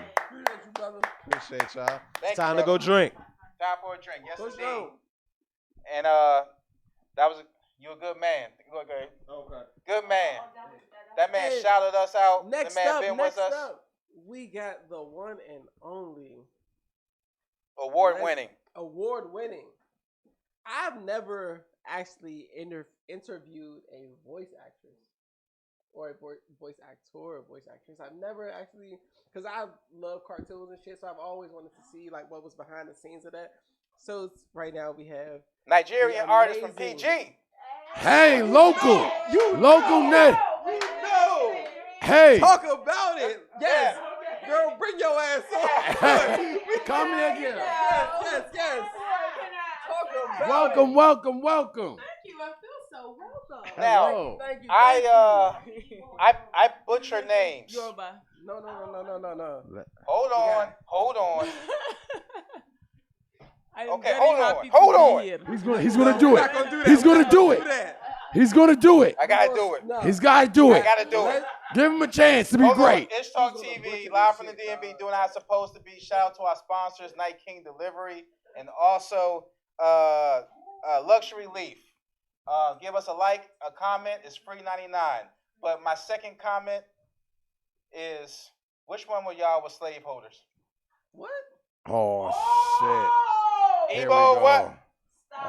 you, brother. Appreciate y'all. Thank Time you, to go brother. drink. Time for a drink. Yes, For indeed. sure. And you a good man. Okay. Okay. Good man. That man Hey, shouted us out. Next the man up, been next with us. up, we got the one and only Award winning. I've never actually interviewed a voice actress or a voice actor or voice actress. I've never actually, because I love cartoons and shit, so I've always wanted to see like what was behind the scenes of that. So right now we have Nigerian the artist from amazing- PG. Hey, local. You Local know, net. You know. Hey. Talk about it. Yes. Girl, bring your ass on. Come here, girl. Yes. Talk about Welcome, it. welcome, welcome. Thank you. I feel so welcome. Now, Hello. Thank you. I butcher names. Yoruba. No. Hold on. I'm Okay, very hold on, happy to hold be on. here. He's gonna do it. Not gonna do that. He's gonna We're do not it. gonna that. He's gonna do it. I gotta do it. No. He's gotta do I it. gotta do it. Give him a chance to be Hold on. great. ISHTALK He's gonna TV, butcher live this from the shit, DMV, dog. doing how it's supposed to be. Shout out to our sponsors, Night King Delivery, and also Luxury Leaf. Give us a like, a comment. It's free $99. But my second comment is, which one were y'all with slaveholders? What? Oh shit. Here we Ebo, go. what?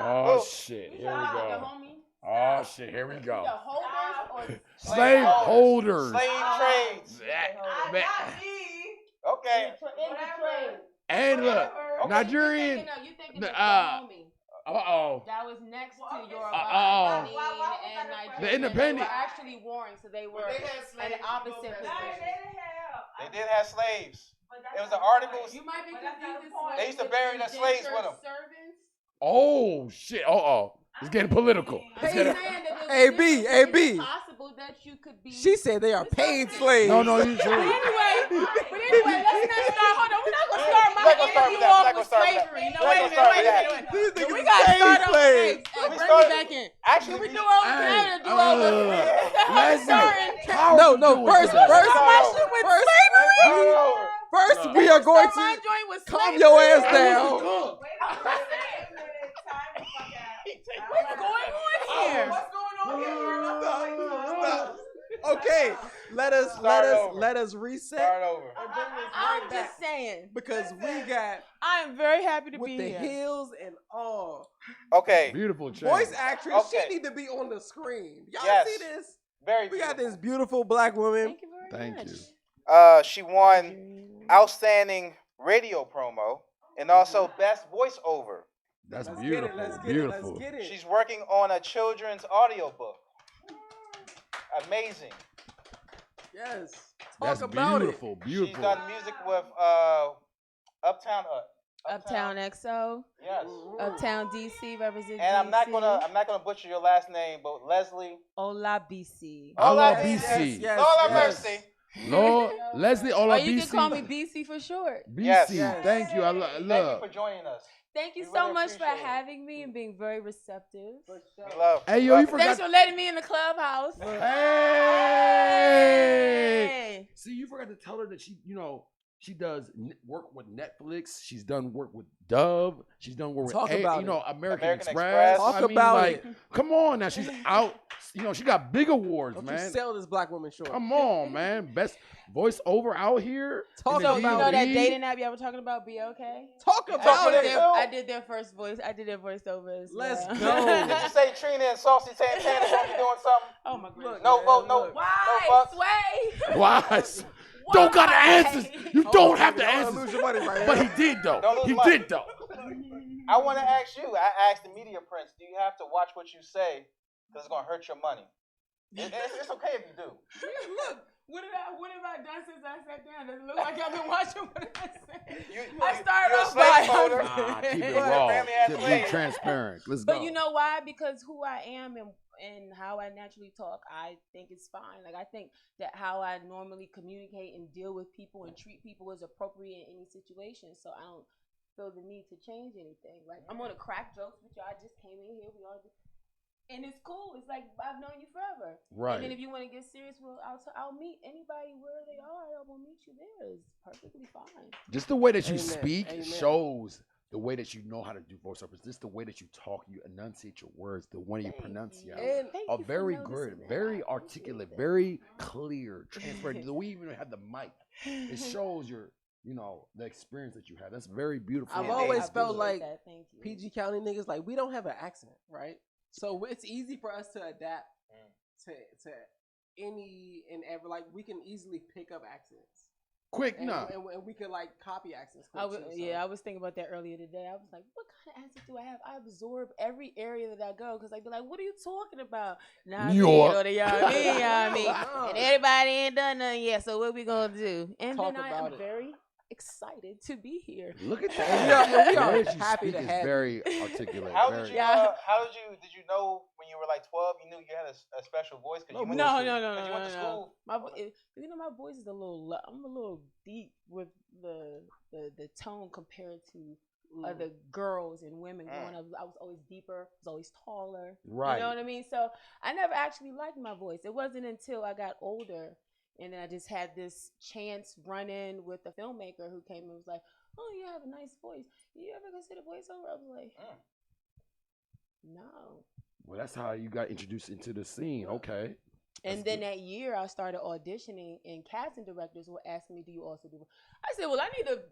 Oh Who? shit. Here we The go. homie. Oh shit. Here we The go. holders or Slave holders. Slave trades. Okay. And look, Nigerian. You thinking the, of the homie. Uh-oh. That was next to Yoruba, Uh-oh. Benin, and Nigeria. The independent. They were actually warring, so they were in the opposite position. They did have slaves. It was the articles. You might be confusing slaves. They used to bury their slaves with them. Servants. Oh shit. Uh-oh. It's getting political. He's saying that AB, AB. It's possible that you could be. She said they are paid slaves. No, you But sure. anyway, let's not start. Hold on, we're not gonna start my We're not gonna start interview with that. off We're not with gonna start with that. slavery. No, We're not wait a gonna minute, start wait a with minute. These We niggas gotta paid start off. slaves. Hey, We bring started- me back in. Actually, Can we we- do over? Can I do over? Leslie. No, first, first we are going to My joint was calm slavery. your ass down. What's going on here? Okay, let us reset. Start over. and bring this I'm right back. just saying. Because we got I am very happy to with be the here. heels and all. Okay. Beautiful change. Voice actress, Okay. she need to be on the screen. Y'all Yes. see this? Very We got beautiful. this beautiful black woman. Thank you very Thank much. you. She won Outstanding Radio Promo and also Best Voiceover. That's Let's beautiful. get it. Let's get Beautiful. it. Let's get it. She's working on a children's audiobook. Amazing. Yes. That's Talk about beautiful. She's Beautiful. done music with Uptown. Uptown XO, Yes. Uptown DC represents And I'm not DC. gonna butcher your last name, but Leslie. Olabisi. Olabisi. Yes, Lord have yes. mercy. Lord, Leslie Or you can Olabisi. call me BC for short. BC. Yes. Thank you. I Thank you love. for joining us. Thank you We so really much for appreciate it. having me and being very receptive. We love. Hey, yo, love you it. forgot. Thanks for letting me in the clubhouse. Hey. See, you forgot to tell her that she does work with Netflix. She's done work with Dove. She's done work Talk with about it. American American Express. Express. Talk I mean, about like, it. come on now. She's out. She got big awards, Don't you man. sell this black woman short. Come on, man. Best voiceover out here. Talk in the So you know that DMV. dating app y'all were talking about, Be Okay? Talk Talk about about it. it. I did their first voice. I did their voiceover as Let's well. go. Did you say Trina and Saucy Santana gonna be doing something? Oh my goodness. Look, No man, vote, no. look. Why, No fucks. Sway? Why? Don't got the answers. You Hold don't on, have nigga, the don't answers. lose your money right But now. he did though. Don't lose He money. did though. I want to ask you. I asked the media prince. Do you have to watch what you say? Because it's gonna hurt your money. It's okay if you do. Look, what have I done since I sat down? Does it look like I've been watching what I said? I started you're a off slave by holder. Nah, keep it Go ahead, raw. family has Just be slaves. transparent. Let's go. But you know why? Because who I am and how I naturally talk, I think it's fine. Like I think that how I normally communicate and deal with people and treat people is appropriate in any situation. So I don't feel the need to change anything. Like I'm gonna crack jokes with y'all. I just came in here. We all just, and it's cool. It's like I've known you forever. Right. And then if you want to get serious, well, I'll meet anybody where they are. I will meet you there. It's perfectly fine. Just the way that you Amen. speak Amen. shows the way that you know how to do voiceovers, just the way that you talk, you enunciate your words, the way you pronounce it. And Are very good, very articulate, very clear, transparent. The way you even have the mic, it shows your, you know, the experience that you have. That's very beautiful. I've always felt like PG County niggas, like, we don't have an accent, right? So it's easy for us to adapt to any and every, like, we can easily pick up accents. Quick, and, nah. and we could like copy accents. I was thinking about that earlier today. I was like, what kind of accent do I have? I absorb every area that I go because I'd be like, what are you talking about? Nah, New York. and everybody ain't done nothing yet. So what we gonna do? And Talk then I about am it. very excited to be here. Look at we that. are The way that you happy speak to is have very articulate. How very, did you know when you were like 12? You knew you had a special voice because you went to school. You know, my voice is a little. I'm a little deep with the tone compared to other girls and women growing up. I was always deeper. I was always taller. Right. You know what I mean? So I never actually liked my voice. It wasn't until I got older. And then I just had this chance run-in with a filmmaker who came and was like, oh, you have a nice voice. You ever consider voiceover? I was like, no. Well, that's how you got introduced into the scene. Okay. And then that year I started auditioning and casting directors were asking me, do you also do it? I said, well, I need to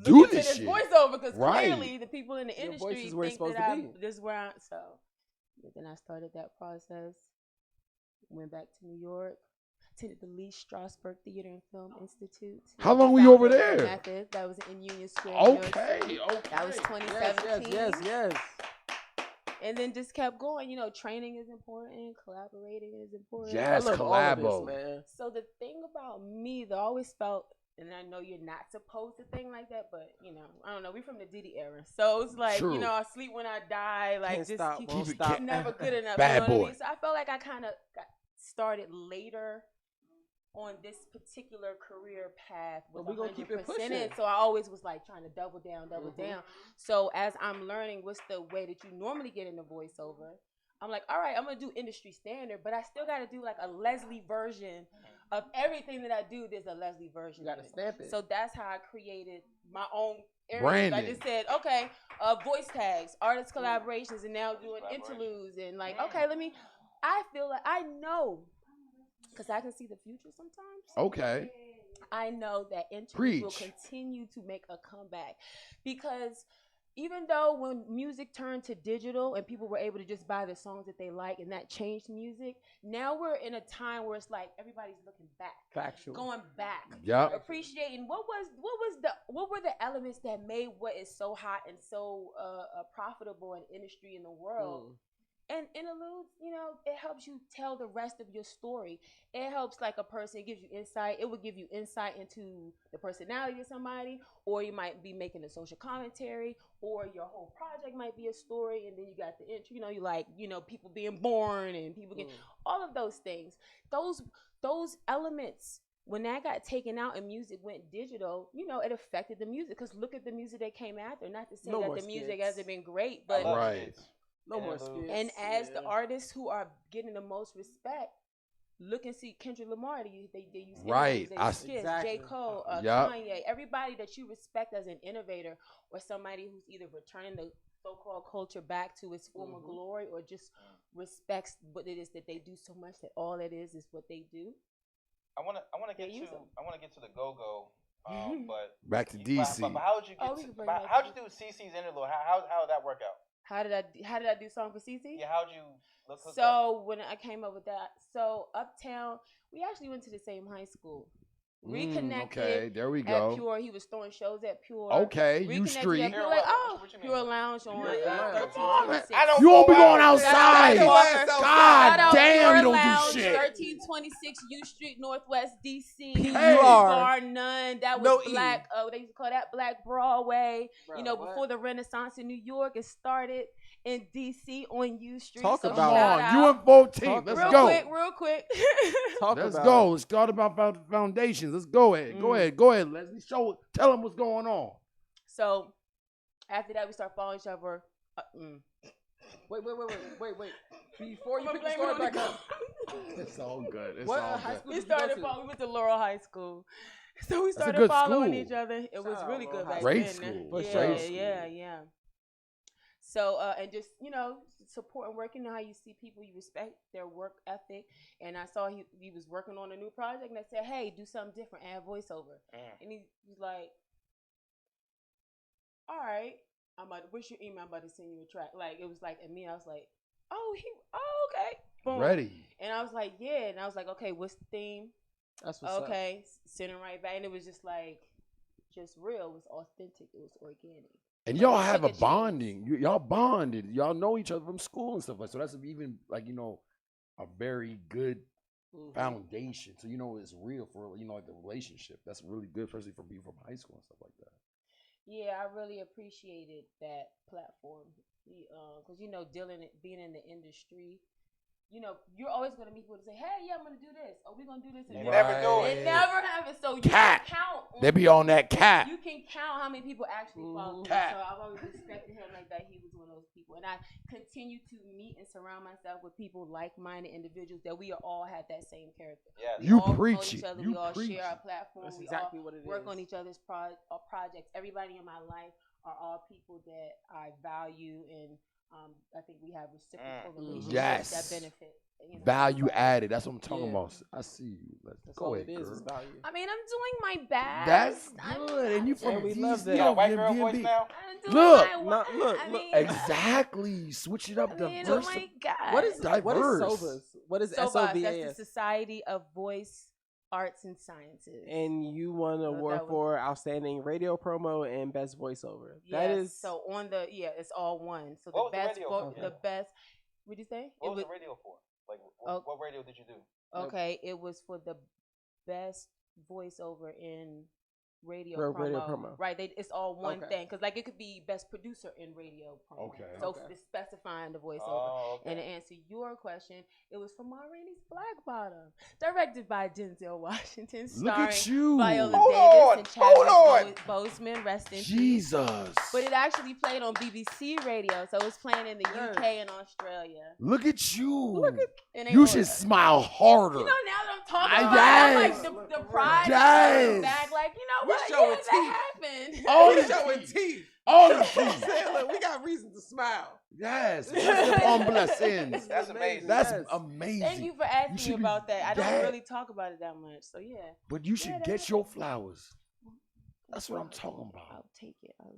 do look into this voiceover because clearly the people in the industry think that this is where I'm. So then I started that process, went back to New York. Attended the Lee Strasberg Theater and Film Institute. How long were you over there? That was in Union Square. Okay. That was 2017. Yes. And then just kept going. You know, training is important. Collaborating is important. Yes, collabo. Man. So the thing about me, though, I always felt, and I know you're not supposed to think like that, but, you know, I don't know. We're from the Diddy era. So it's like, you know, I sleep when I die. Like, Can't just stop, keep never good enough. Bad you know boy. what I mean? So I felt like I kind of got started later on this particular career path with 100% in it. So I always was like trying to double down. So as I'm learning what's the way that you normally get into voiceover, I'm like, all right, I'm going to do industry standard, but I still got to do like a Leslie version of everything that I do. There's a Leslie version. You got to stamp it. So that's how I created my own area. Branding. I just said, okay, voice tags, artist collaborations, and now doing interludes and like, okay, I feel like I know, because I can see the future sometimes. Okay. I know that interludes will continue to make a comeback because even though when music turned to digital and people were able to just buy the songs that they like and that changed music, now we're in a time where it's like everybody's looking back. Factual. Going back. Yeah. Appreciating what were the elements that made what is so hot and so profitable an industry in the world. And interludes, you know, it helps you tell the rest of your story. It helps like a person, it gives you insight. It will give you insight into the personality of somebody, or you might be making a social commentary, or your whole project might be a story, and then you got the intro, you know, you like, you know, people being born and people get all of those things. Those elements, when that got taken out and music went digital, you know, it affected the music. Because look at the music that came after. Not to say that the music hasn't been great, but no more skits. And as the artists who are getting the most respect, look and see Kendrick Lamar. They use skits, J. Cole, Kanye, everybody that you respect as an innovator or somebody who's either returning the so-called culture back to its former glory or just respects what it is that they do so much that all it is what they do. I want to get to the go-go. But back to DC. But how would you how'd you do CC's interlude? How did that work out? How did I do song for CC? Yeah, how'd you look? So when I came up with that, so Uptown, we actually went to the same high school. Reconnected. Okay, there we go. At Pure, he was throwing shows at Pure. Okay, U Street. Pure, like, Pure Lounge on 1326. You won't be going outside. God damn, you don't do shit. 1326 U Street, Northwest DC. PR. Bar none. That was Black. They used to call that Black Broadway. You know, before the Renaissance in New York, it started in DC on U Street. Talk so about you and 14. Let's go. Real quick. Let's go. Let's talk about foundations. Let's go ahead. Go ahead, Leslie. Tell them what's going on. So after that, we start following each other. Wait. Before you pick the story back up. It's all good. What high school we went to Laurel High School. So we That's a started good following school. each other. It was Shout really out, good Lil back Great then. school. For Yeah, sure. yeah. So and just support and work. You know how you see people, you respect their work ethic. And I saw he was working on a new project, and I said, hey, do something different, add voiceover. And he was like, all right, what's your email? I'm about to send you a track. Like it was like, and me, I was like, oh okay, boom. Ready. And I was like, yeah. And I was like, okay, what's the theme? That's what's up. Okay, sending right back, and it was just like, just real. It was authentic. It was organic. And Like, y'all it have took a a bonding. Y'all bonded. Y'all know each other from school and stuff like. So that's even like a very good foundation. So it's real for like the relationship. That's really good, especially for people from high school and stuff like that. Yeah, I really appreciated that platform. Because being in the industry, you're always gonna meet people to say, "Hey, yeah, I'm gonna do this. Oh, we're gonna do this." You never do It it. never happens. So you Cat. can count. They be on that cat. You can count how many people actually follow me. Cat. So I've always respected him like that. He was one of those people, and I continue to meet and surround myself with people, like-minded individuals that we all have that same character. Yes. We You all promote preach each it. other. You We all preach share our it. platform. That's We exactly all what it work is. on each other's projects. Everybody in my life are all people that I value, and I think we have reciprocal relationships Yes. that benefit. Value added. That's what I'm talking Yeah. about. I see you. Let's That's go all ahead, it is girl. value. I mean, I'm doing my best. That's I'm good. And you from And we DC, love that. You got a white girl DMV. voice now? I'm doing Look. my No, look. I mean, Exactly. Switch it up. I mean, oh Diverse. my God. What is Diverse. SOVAS? What is SOVAS? SOVAS? That's the Society of Voice Arts and Sciences. And you won an award for outstanding radio promo and best voiceover. That is so on the it's all one. So What was the the best radio for? the best. What did you say? What was the radio for? Like, what radio did you do? Okay, it was for the best voiceover in radio promo. Right, it's all one thing because like it could be best producer in radio promo. Okay. So it's specifying the voiceover. Oh, okay. And to answer your question, it was for Ma Rainey's Black Bottom, directed by Denzel Washington, Look starring at you. Viola Hold Davis on, and hold Chadwick Boseman. Rest in peace. Jesus. But it actually played on BBC radio, so it was playing in the UK and Australia. Look at you. And they You all- should smile harder. now that I'm talking about Yes. it, I'm like the pride Yes. back, like, We what? showing Yeah, teeth. that happened. All we the showing teeth. teeth. All the I'm teeth. saying, look, we got reason to smile. Yes. Blessings upon blessings. That's amazing. That's Yes. amazing. Thank you for You asking should me be about that. I don't that- really talk about it that much, so yeah. But you should Yeah, get that- your flowers. That's what I'm talking about. I'll take it. All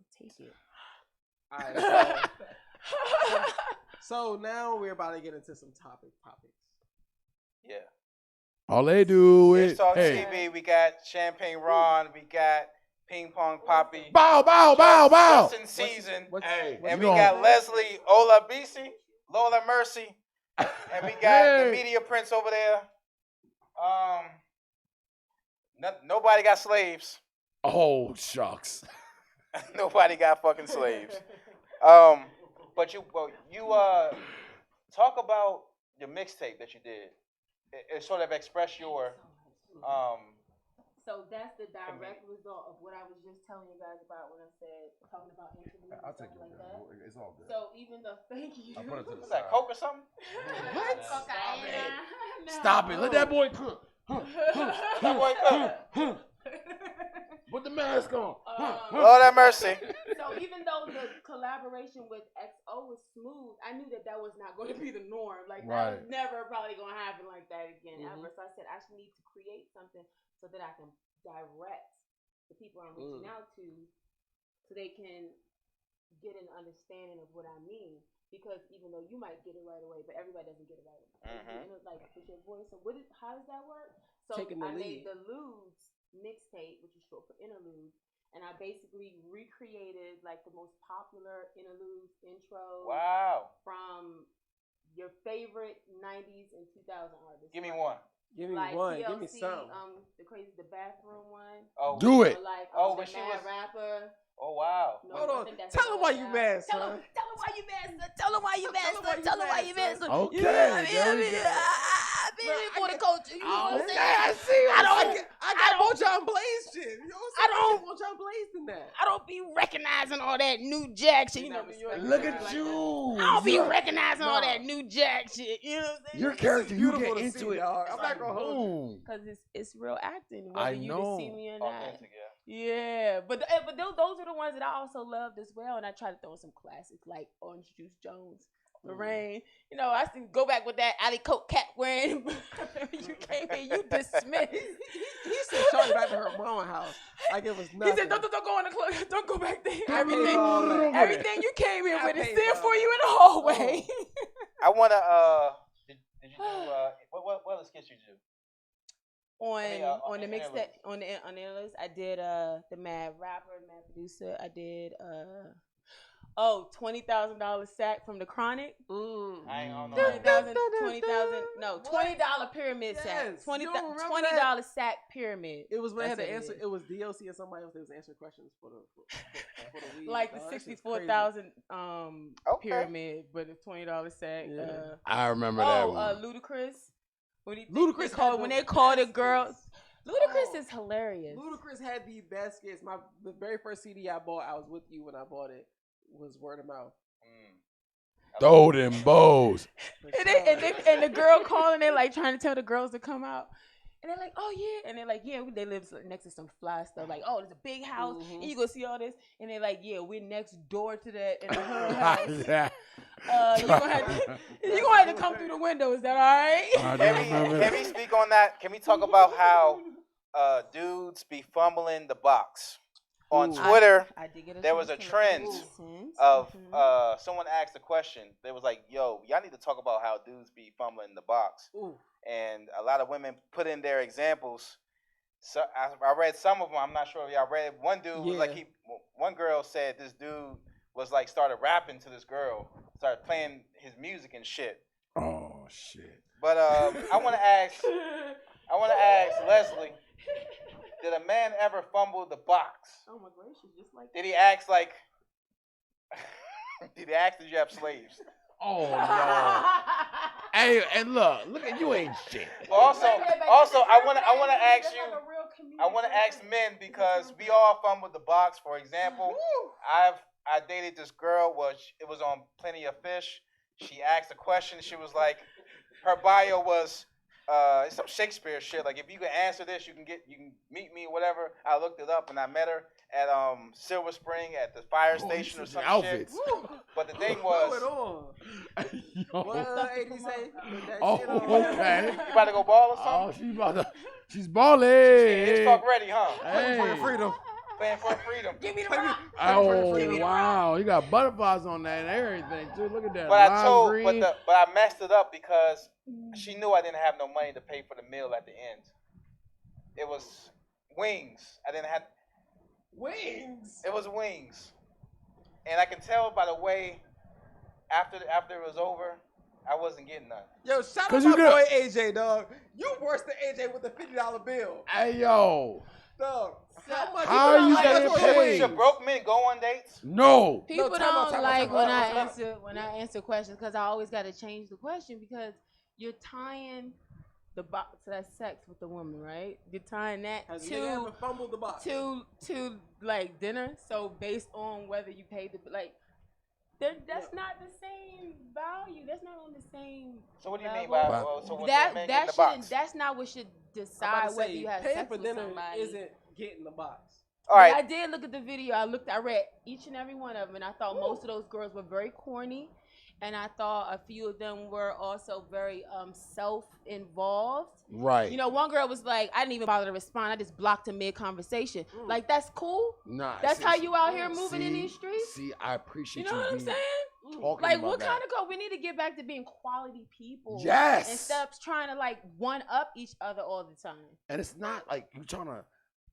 right. So now we're about to get into some topics. Yeah. All they do is ISHTALK hey. TV. We got Champagne Ron. We got Ping Pong Poppy. Bow, bow, bow, bow. Just in season. Hey, And you we know- got Leslie Olabisi, Lola Mercy, and we got the Hey. media prince over there. Nobody got slaves. Oh shucks. Nobody got fucking slaves. But you talk about your mixtape that you did. It sort of express your So that's the direct result of what I was just telling you guys about when I said talking about interviews and stuff like that. It's all good. So even though, thank you. I'll put it to the what's that, side. Coke or something? What? Stop it. Let that boy cook. That boy Coke. Put the mask on. Lord have mercy. So even though the collaboration with XO was smooth, I knew that was not going to be the norm. Like that was never probably going to happen like that again ever. So I said I should need to create something so that I can direct the people I'm reaching out to, so they can get an understanding of what I mean. Because even though you might get it right away, but everybody doesn't get it right away. And it's like with your voice. So how does that work? So Taking the I lead. made the Ludes mixtape, which is short for interludes, and I basically recreated like the most popular interludes intros from your favorite 90s and 2000 artists. Give me one. Give me like one. TLC, Give me some. the bathroom one. Oh, Do it. Or like but the she Mad was. Rapper. Oh wow. No, Hold I on. think that's Tell him why you mad, Tell son. him why you mad, son. Tell him why you mad, Tell him son. Tell him why you mad, son. Okay, You know what I there we mean? go. I've been for the culture. You know what I'm saying? I see. I don't. I got Mojo Blaze shit. You know what I'm don't want y'all blazed in that. I don't be recognizing all that new jack shit. You know, New York. Look at you. I don't be recognizing all that new jack shit. You know what I'm saying? Your character, you beautiful get to into see, it. dog. It's I'm not like, gonna hold boom. Because it's real acting. Whether I you know. can see me or not. Authentic, yeah. Yeah, but those are the ones that I also loved as well, and I try to throw in some classics like Orange Juice Jones, Lorraine. You know, I still go back with that alley coat cap wearing. You came here, you dismissed. He sent Shorty back to her mama house like it was nothing. He said, "Don't go in the club. Don't go back there. I paid for all that. Everything you came here I with is paid still for for all you in the hallway." I wanna did you do what other skits you do? On on the the mixtape on the list, I did the Mad Rapper, Mad Producer. I did $20,000 sack from the Chronic. I ain't on $20 pyramid sack. Yes, you don't remember $20 sack pyramid. It was when I had That's to what it answer. is. It was DLC and somebody else that was answering questions for the weed. Like dog. the That shit's 64,000 Okay. pyramid, but it's $20 sack. Yeah. I remember that one. Ludacris. Ludacris had when the they called the best girls. skits. Ludacris Oh. is hilarious. Ludacris had the best skits. The very first CD I bought, I was with you when I bought it, was Word of Mouth. Throw them bows. And the girl calling, they like trying to tell the girls to come out. And they're like, "Oh yeah," and they're like, "Yeah, they live next to some fly stuff. Like, oh, there's a big house, and you go see all this." And they're like, "Yeah, we're next door to that in the hood house. Yeah. You gonna have to come through the window. Is that all right?" I don't remember Can we speak on that? Can we talk about how dudes be fumbling the box? On Twitter, I did get there was a trend of someone asked a question. They was like, "Yo, y'all need to talk about how dudes be fumbling the box." Ooh. And a lot of women put in their examples. So I read some of them. I'm not sure if y'all read. One dude was like, one girl said this dude was like started rapping to this girl, started playing his music and shit. Oh shit. But I want to ask Leslie, did a man ever fumble the box? Oh my gracious, just like Did he ask like? Did you have slaves? Oh no. Hey, and look at you ain't shit. Also, I want to ask you. I want to ask men because we all fumbled the box. For example, I dated this girl. It was on Plenty of Fish. She asked a question. She was like, her bio was some Shakespeare shit. Like, if you can answer this, you can meet me, whatever. I looked it up and I met her at Silver Spring at the fire station or some shit. But the thing was, what AD say? Okay. You about to go ball or something? Oh, she's balling. It's talk ready, huh? Hey. For freedom. Playing for freedom. give me the rock. Oh wow, you got butterflies on that and everything too. Look at that. But but I messed it up because she knew I didn't have no money to pay for the meal at the end. It was wings. I didn't have Wings. It was wings, and I can tell by the way after it was over, I wasn't getting none. Yo, shout out my boy AJ, dog. You worse than AJ with the $50 bill. Hey yo. Dog. How are you getting paid? Should broke men go on dates? No. People time don't out. like when I answer questions because I always got to change the question because you're tying the box to that sex with the woman, right? You're tying that Has a nigga ever fumbled the box? to like dinner. So based on whether you paid the that's not the same value. That's not on the same. So what do you mean level. by so what men get in the box? That's not what should I'm about decide to whether say, you have paying sex for with dinner somebody. isn't getting the box. All right. But I did look at the video. I read each and every one of them, and I thought most of those girls were very corny, and I thought a few of them were also very self-involved. Right. You know, one girl was like, "I didn't even bother to respond. I just blocked him mid-conversation." Like, that's cool. Nah. That's how you out here moving in these streets. See, I appreciate You know what I'm saying? talking Like, about what that. kind of girl? We need to get back to being quality people. Yes. Instead of trying to like one up each other all the time. And it's not like you're trying to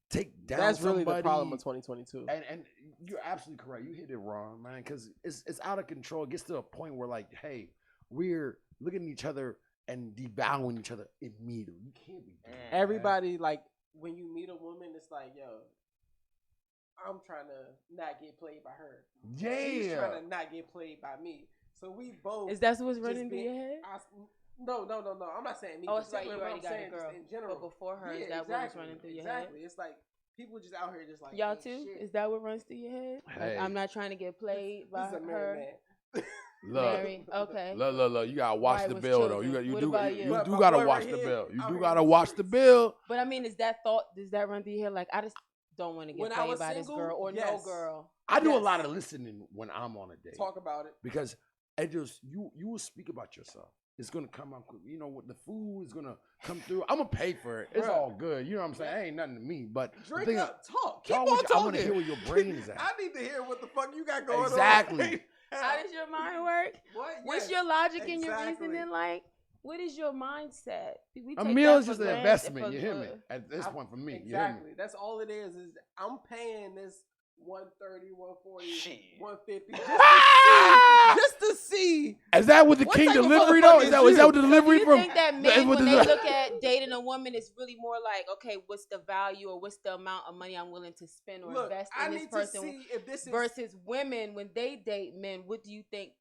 take down That's somebody. really the problem of 2022. And you're absolutely correct. You hit it wrong, man, because it's out of control. It gets to a point where, like, hey, we're looking at each other and devaluing each other immediately. You can't be doing that. Everybody, like, when you meet a woman, it's like, yo, I'm trying to not get played by her. She's Yeah. trying to not get played by me. So we both. Is that what's just running through being- your head? No. I'm not saying me. Oh, it's like you particularly, already I'm got a saying just girl. in general. But before her, Yeah, is that what was running through your head? Exactly. It's like people just out here just like Y'all ain't too? shit. Is that what runs through your head? Hey. Like, I'm not trying to get played by This is a her. married man. Look, Married. Okay. look. You gotta watch Wife the with bill though. children. You What do about you? you But do my gotta boy watch right the here, bill. You out do here gotta in the watch the streets. bill. But I mean, does that run through your head? Like, I just don't want to get When I played was by this single, girl or no yes. girl. I do a Yes. lot of listening when I'm on a date Talk about it. because it just you will speak about yourself. It's gonna come out. You know what? The food is gonna come through. I'm gonna pay for it. It's Bruh. all good. You know what I'm saying? It ain't nothing to me. But the Drink thing up, talk. Keep talk on with you. talking. I want to hear where your brain is at. I need to hear what the fuck you got going Exactly. on. How does your mind work? What? What's Yes, your logic and your exactly. reasoning like? What is your mindset? We A take meal that is for just an granted investment. for- You hear me? for- At this point, for me, Exactly. That's all it is I'm paying this 130, 140, Shit. 150 Ah! just to see. Is that with the What King type of delivery though? motherfucker Is that is what the you? delivery Do you from? think that is men, what when the- they look at dating a woman, it's really more like, okay, what's the value or what's the amount of money I'm willing to spend or Look, invest I in this need person to see if this is versus women when they date men? What do you think?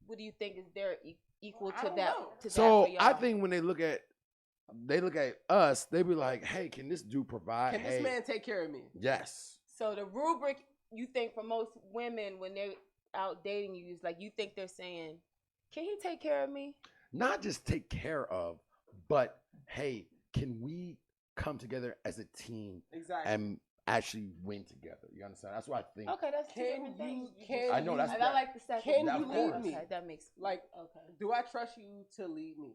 What do you think is their equal I to don't that? know. To So that for y'all? I think when they look at us, they be like, "Hey, can this dude provide? Can this man take care of me? Yes. So the rubric you think for most women when they're out dating you is like, you think they're saying, "Can he take care of me?" Not just take care of, but hey, can we come together as a team Exactly. and actually win together? You understand? That's what I think. Okay, that's two Can different you- things. can I know, that's I that- like the second. can one. you Okay, lead me? okay, that makes Like, okay. do I trust you to lead me?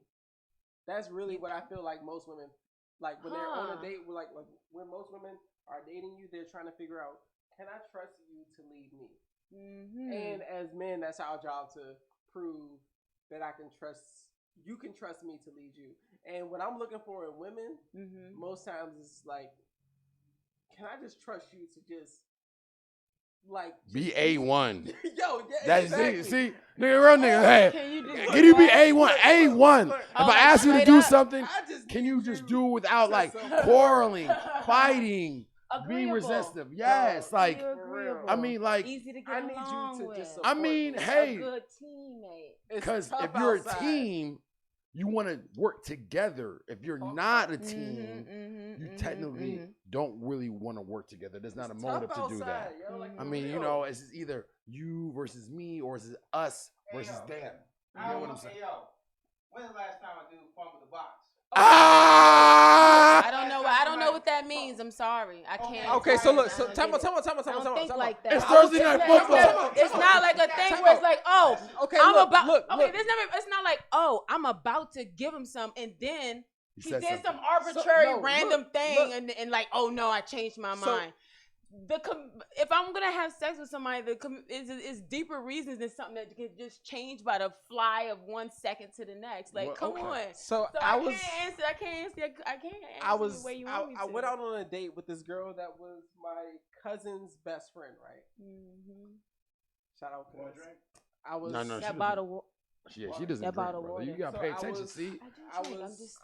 That's really what I feel like most women, like when they're on Huh. a date, like when most women are dating you, they're trying to figure out, can I trust you to lead me? Mm-hmm. And as men, that's our job to prove that you can trust me to lead you. And what I'm looking for in women, mm-hmm. most times it's like, can I just trust you to just like Be just- A1. Yo, yeah, That's exactly. see, nigga, real nigga. Hey, Can you just can you be what? A1? A1. Look, If Oh, I like ask you to straight do up? something, I just can need you just do it without to like some- quarreling, fighting, being Agreeable. resistive? Yes, Dog, like You're for real. agreeable. I mean, like, easy to get I need you along to with. just I support mean, me. hey, A good teammate. It's because tough if you're outside. a team, you want to work together. If you're Talk not a about team, Mm-hmm, you technically don't really want to work together. There's not It's a motive tough to do that. outside, yo, like, I for mean, you real. know, it's either you versus me, or is it us versus them? You know what I'm saying? Hey, yo, when's the last time I do Fumble the Box? Ah! I don't know what that means. I'm sorry. I can't. Okay, so sorry, look, I so don't time get out, it. time out. I don't think like that. It's Thursday night football. It's not like a thing Time where out. it's like, oh, Okay, I'm look, about. look, okay, look. it's not like, oh, I'm about to give him some, and then he said did some something. arbitrary, no, random look, thing, look. and like, oh no, I changed my So- mind. If I'm gonna have sex with somebody, is deeper reasons than something that can just change by the fly of 1 second to the next. Like, Well, come okay. on. So So I I was, can't answer. I can't I answer was, the way you want me to. I went out on a date with this girl that was my cousin's best friend, right? Mm-hmm. Shout out, cuz. I was. No, no, That bottle. She doesn't That drink, bottle brother. water. You gotta So pay I attention. was- See, I I drink. I'm was- just.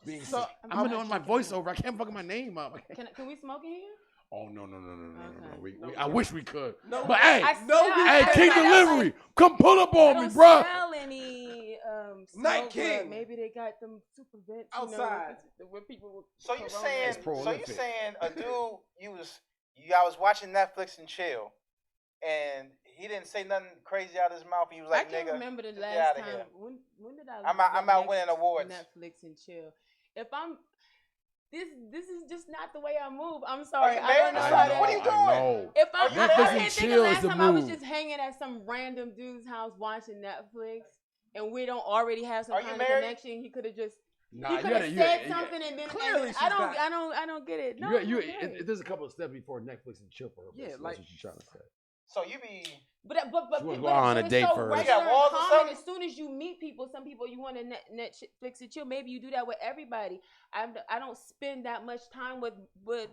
being So, I'm doing my voiceover. I can't fuck my name up. Can we smoke in here? Oh no. Okay. I wish we could. No, But hey, I no, smell- we hey, I King smell Delivery, like- come pull up I on me, don't bruh. smell any Night smoke, but King. maybe they got them super vents Outside. where people. With So you corona. saying? It's prolific. So you saying a dude I was watching Netflix and chill, and he didn't say nothing crazy out of his mouth. He was like, I can't "Nigga, remember the just get last outta here." time. When did I? I'm out winning awards. Netflix and chill. If I'm. This is just not the way I move. I'm sorry. you I don't married know or how something? to. What are you doing? I know. If I'm, Netflix I and can't think chill of is last the time I was move. just hanging at some random dude's house watching Netflix, and we don't already have some Are you kind of married? connection. He could have just. Nah, He you could have gotta. said something and then Clearly and she's I don't not. I don't get it. No, You, I'm married. there's a couple of steps before Netflix and chill for her. Yeah, That's like- what you're trying to say. So you be But She wanna but go out on a it's date so first. regular You got and walls or common. something? As soon as you meet people, some people you want to Netflix and chill. Maybe you do that with everybody. I don't spend that much time with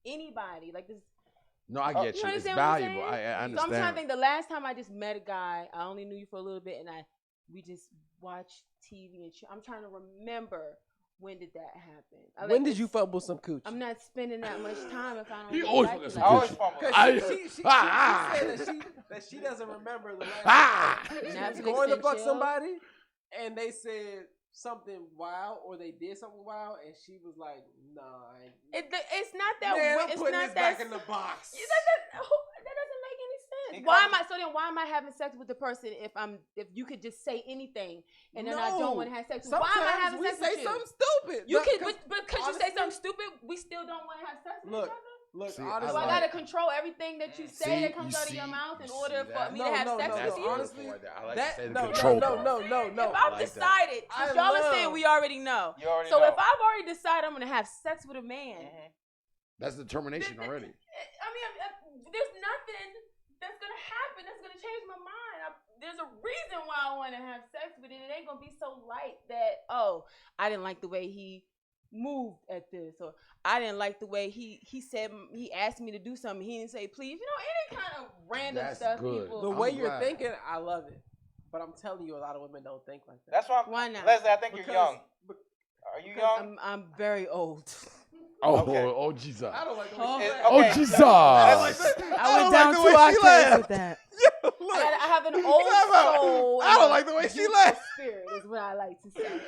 anybody like this. No, I Oh, get You you. It's understand what I'm valuable. saying? I So I'm trying to understand. think. The last time I just met a guy, I only knew you for a little bit, and we just watched TV and chill. I'm trying to remember when did that happen. When did you fumble some cooch? I'm not spending that much time if I don't. He really always like fucking you some I always coochie. fumble. Because she Ah. said that she doesn't remember the last Ah. time she was Netflix going to and fuck chill. somebody, and they said something wild or they did something wild, and she was like, "Nah, it's not that. man, I'm it's putting not this that. back in the box." That doesn't make any sense. Why am I having sex with the person if you could just say anything and then I don't want to have sex? Why am I having sex with you? Sometimes we say something stupid. You can, but because you say something stupid, we still don't want to have sex with each other. Look, See, honestly, So I gotta control everything that you say that comes out of your mouth in order for me to have sex with you. Honestly, I like to say the no, control no, part. no. If I've decided, since y'all are saying we already know. You already So know. if I've already decided I'm gonna have sex with a man, That's determination already. I mean, there's nothing that's gonna happen that's gonna change my mind. There's a reason why I want to have sex with it. It ain't gonna be so light that I didn't like the way he moved at this, or I didn't like the way he said he asked me to do something. He didn't say please. Any kind of random That's stuff. good. People. the I'm way you're glad. thinking, I love it. But I'm telling you, a lot of women don't think like that. That's why. Why not? Leslie, I think Because- you're young. Are you Because young? I'm very old. Oh Jesus. I don't like the way Oh. she Okay. Oh Jesus. I went down 2 octaves with that. Look, I have an old soul. I don't like the way she youthful laughed. Spirit is what I like to say.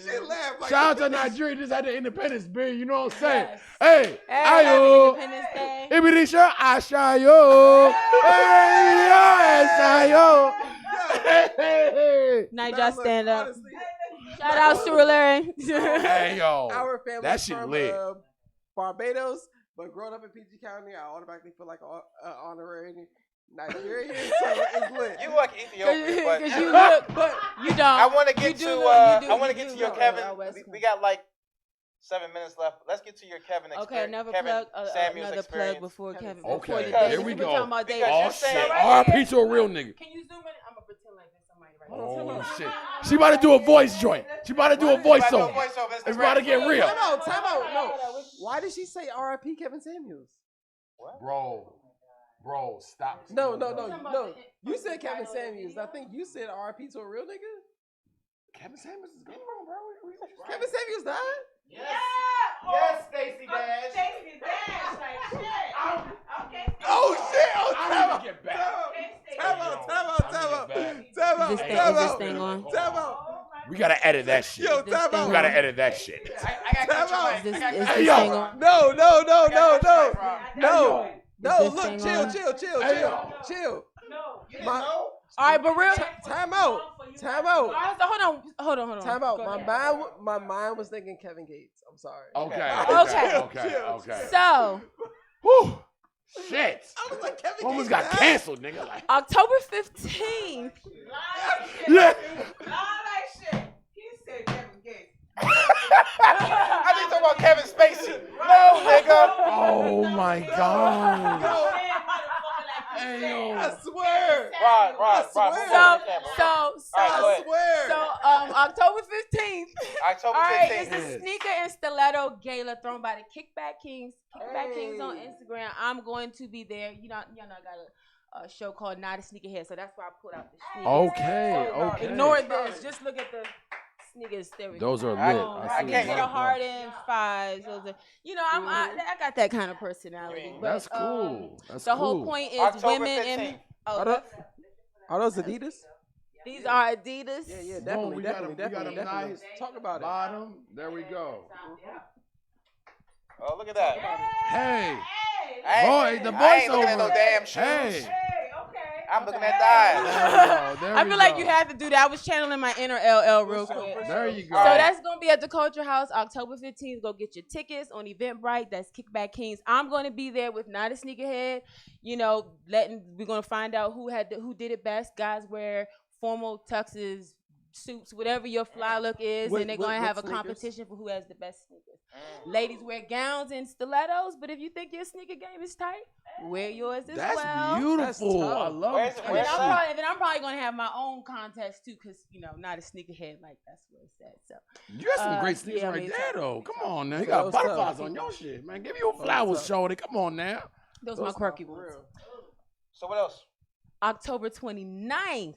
She laughed like Shout out to Nigeria, just had the independence bill, you know what I'm saying? Yes. Hey, Happy ayo, Independence Day. Ibirisha Ashayo. Hey, yo, Ashayo. Hey, Niger, stand up. Honestly, Shout out to Larry. hey, yo. our family That shit from lit. Barbados, but growing up in PG County, I automatically feel like an honorary Nigerian, so it's lit. You like Ethiopia, but Because you look, But you don't. I want to You get do to look- you do- I want to you get do to your look Kevin. out West We got like 7 minutes left. Let's get to your Kevin Okay, experience. another Kevin plug. Samuel's Another experience. plug before Kevin. Okay, before the there day. we We're go. talking about dating. Because Oh you're shit. saying- R.I.P. to a real nigga. Can you zoom in? I'm gonna pretend like there's somebody right Oh shit. She about to do a voice joint. She about to do a voiceover. It's about to get real. Time out. No. Why did she say R.I.P. Kevin Samuels? Bro, stop. No. You said Kevin Samuels. I think you said R.I.P. to a real nigga. Kevin Samuels is gone, bro. Kevin Samuels died. Yes, Stacey Dash. Stacey Dash, like shit. Okay. Oh shit! Oh, I time need out. to get back. Time out. Is this thing on? Time out. We gotta edit that shit. Yo, This time thing We out. gotta edit that shit. I got Time out. Is this Hey, thing yo. on? No. Is Look, this thing chill. on? Chill. my. All right, but real. Time out. All right, so hold on. Time out. Go ahead. My mind was thinking Kevin Gates. I'm sorry. Okay. So Whew. Shit. I was like Kevin Almost Gates got died? canceled, nigga. Like, October 15th. yeah. I think talking about Kevin Spacey. No, nigga. Oh my god. Hey, yo. I swear. Rod. I Move swear. on the camera. All right, go I ahead. swear. So October 15th. October All right, 15th. it's a sneaker and stiletto gala thrown by the Kickback Kings. Kickback Kings on Instagram. I'm going to be there. You know, I got a show called Not a Sneakerhead, so that's why I pulled out the sneakers. Okay. Ignore this. Just look at the sneakers. There we go. Those are lit. I see can't them. get The Harden fives. Those are, I got that kind of personality. But, That's cool. That's the cool. whole point is October women 15th. and Are those Adidas? these are Adidas. Yeah, Boom, definitely. we got them nice. Talk about it. Bottom. There we go. Oh, look at that. Hey. Hey, Boy, the I ain't looking at voiceover. no damn shoes. Hey. I'm looking at thighs. There I we feel like go. you had to do that. I was channeling my inner LL real quick. There you go. So that's going to be at the Culture House October 15th. Go get your tickets on Eventbrite. That's Kickback Kings. I'm going to be there with Not a Sneakerhead. You know, we're going to find out who did it best. Guys wear formal tuxes, suits, whatever your fly look is, and they're going to have a competition for who has the best sneakers. Ladies wear gowns and stilettos, but if you think your sneaker game is tight, wear yours as That's well. beautiful. tough. I love Where's it. it- And where's then I'm probably gonna have my own contest too, cause Not a Sneakerhead, like that's what it said. So You got some great sneakers yeah, right me there, too. though. Come on now. You Yeah, got what's up? butterflies on your shit, man. Give you a flowers, up? shorty. Come on now. those are my quirky ones. So what else? October 29th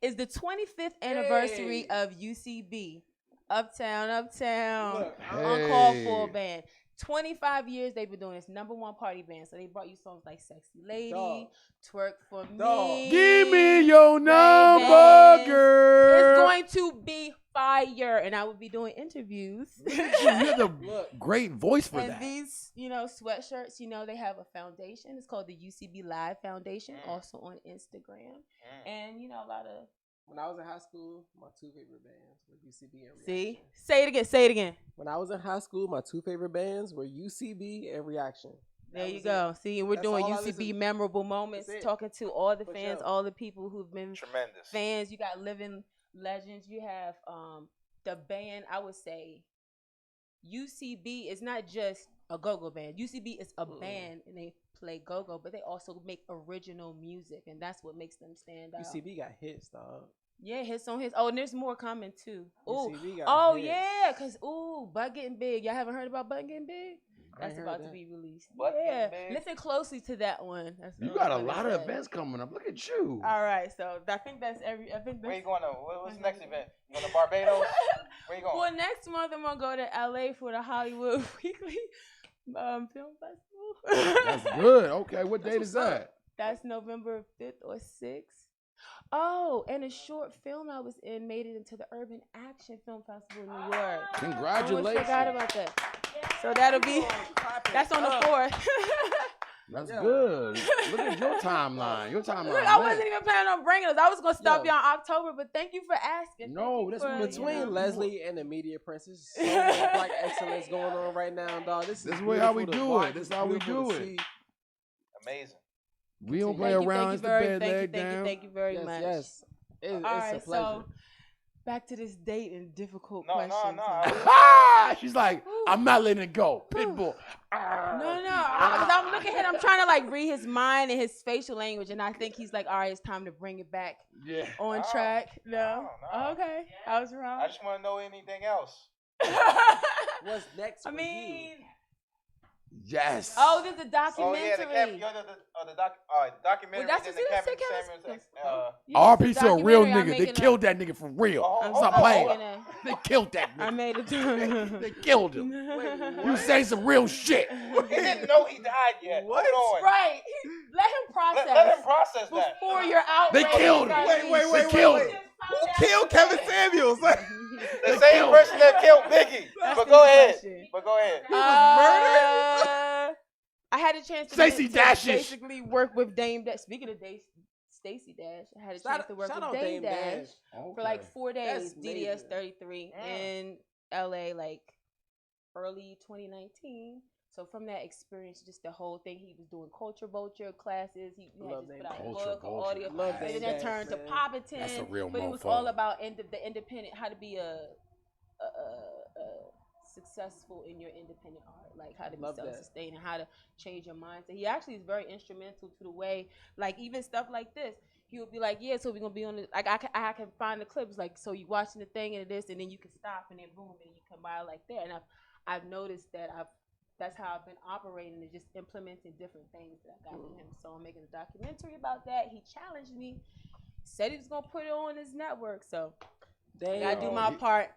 is the 25th anniversary Hey. of UCB. Uptown, Look, uncalled Hey. for band. 25 years they've been doing this. #1 party band. So they brought you songs like Sexy Lady, Dog. Twerk for Dog. Me. Give me your Raven. number, girl. It's going to be fire. And I will be doing interviews. You have the Look. great voice for And that. these, sweatshirts, they have a foundation. It's called the UCB Live Foundation, also on Instagram. And, a lot of... When I was in high school, my 2 favorite bands were UCB and Reaction. See? Say it again. When I was in high school, my 2 favorite bands were UCB and Reaction. There That you was go. it. See, and we're That's doing all I UCB listen- memorable moments, That's it. talking to all the For fans, sure. all the people who've been Tremendous. fans. You got living legends. You have the band. I would say UCB is not just a go-go band. UCB is a band, and they play go-go, but they also make original music, and that's what makes them stand out. UCB got hits, dog. Yeah, hits on hits. Oh, and there's more coming too. Ooh. UCB got Oh hits. yeah, cause Butt Getting Big. Y'all haven't heard about Butt Getting Big? I That's heard about to that. be released. Butt Yeah, Getting Big? listen closely to that one. That's You what got a I'm gonna lot of say. events coming up. Look at you. All right, so I think that's every. I think Where you that's. going to? What's the next event? You going to Barbados? Where you going? Well, next month I'm gonna go to LA for the Hollywood Weekly Film Festival. That's good. Okay, what That's date what's is that? up. That's November 5th or 6th. Oh, and a short film I was in made it into the Urban Action Film Festival in New York. Congratulations. I forgot about that. So that'll be. That's on the 4th. That's Yeah. good. Look at your timeline. Your timeline. Look, I lit. wasn't even planning on bringing those. I was gonna stop Yo. you in October, but thank you for asking. No, Thank you that's for, between you know. Leslie and the Media Princess, so much black excellence going on right now, dog. This This is is how we beautiful to do watch. it. This It's is how we beautiful do to it. see. Amazing. We don't play Thank you, around. thank It's you the very, bed thank you, leg thank you, down. thank you very Yes, much. yes. It's All a right, pleasure. so back to this date and difficult No, no, questions. no. Ah! She's like, I'm not letting it go. Pitbull. Ah. No, because I'm looking at him, I'm trying to like read his mind and his facial language, and I think he's like, all right, it's time to bring it back Yeah. on No, track. No, no. Okay, I was wrong. I just want to know anything else. What's next? I for mean, Yes. oh, there's a Oh documentary. yeah, the documentary. Well, that's then what the you Kevin said, Samuels. Kevin- Uh, Our Yes, piece the of a real documentary I'm nigga. They making killed that nigga for real. Oh, I'm Stop still playing. making a- They killed that I nigga. made it. They killed him. You say some real shit. he didn't know he died yet. What? Hold on. Right. Let him process. Let him process that. before you're out. They killed him. They killed him. Who killed Kevin Samuels? The same person that killed Biggie. But go ahead. But go ahead. He was murdered? I had a chance to Stacey Dashish. basically work with Dame Dash. Speaking of Stacey Dash, I had a chance to work Shout with out Dame Dash for like 4 days. That's major. DDS 33 in LA, like early 2019. So from that experience, just the whole thing, he was doing culture vulture classes. He had Love just Dame put out a Dash. book, Culture audio, vulture. Love and then Dame that Dash, turned to man. Poppiton. That's a real but it was mofo. all about the independent, how to be a successful in your independent art, like how to be Love that. self-sustaining, how to change your mindset. He actually is very instrumental to the way, like even stuff like this. He would be like, yeah, so we're gonna be on the, like I can find the clips, like so you watching the thing and this, and then you can stop and then boom, and you come by like that. And I've noticed that that's how I've been operating, and just implementing different things that I got from him. So I'm making a documentary about that. He challenged me, said he was gonna put it on his network, so I gotta do my part.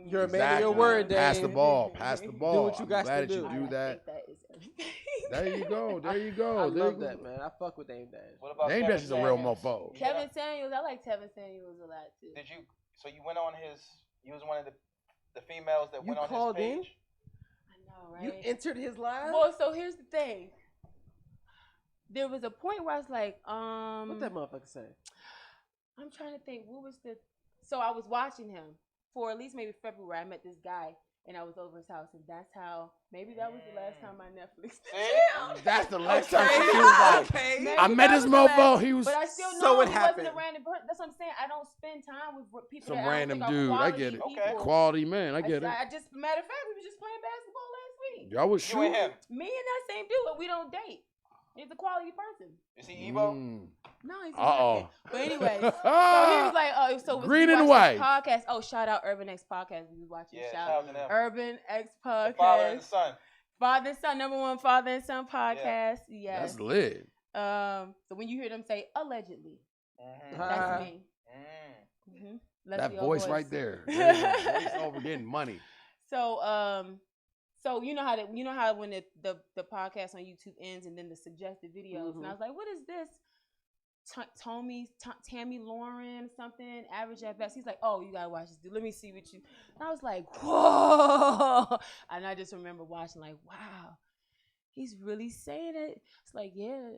You're a man of your word, Dame. Pass the ball. Pass the ball. Do what you I'm got glad to that you do. do I that. think that is everything. There you go. There you go. I There love you go. that, man. I fuck with Dame Dash. What about Dame Kevin Dash is a real Samuels? mofo. Kevin Samuels, I like Kevin Samuels a lot too. Did you? So you went on his? You was one of the females that You went on called his in? page. I know, right? You entered his live? Well, so here's the thing. There was a point where I was like, What that motherfucker say? I'm trying to think. What was the? So I was watching him for at least maybe February. I met this guy, and I was over his house, and that's how. Maybe that was the last time my Netflix. That's the last time she was like, Maybe I met that this was the last- mofo. He was But I still So know what he happened? wasn't a random person. That's what I'm saying. I don't spend time with people some that I don't random think are dude. I quality get it. Okay. people. Quality man. I get it. I just, matter of fact, we were just playing basketball last week. Y'all was You and shooting. him. Me and that same dude, but we don't date. He's a quality person. Is he Evo? No, he's Uh-oh. not. But anyway, so he was like, oh, so Green we and watched this white. podcast. Oh, shout out Urban X podcast. We was watching. Yeah, shout shout out to them. Urban X The podcast. father and the son. Father and son, #1 father and son podcast. Yes. That's lit. So when you hear them say allegedly, Mhm. that's me. Mm. That Leslie voice Oboy. right there. Voice over getting money. So So you know how when the podcast on YouTube ends and then the suggested videos, and I was like, what is this? Tammy Lauren something, average at best. He's like, oh, you gotta watch this. Dude. Let me see what you. And I was like, whoa. And I just remember watching, like, wow, he's really saying it. It's like, yeah.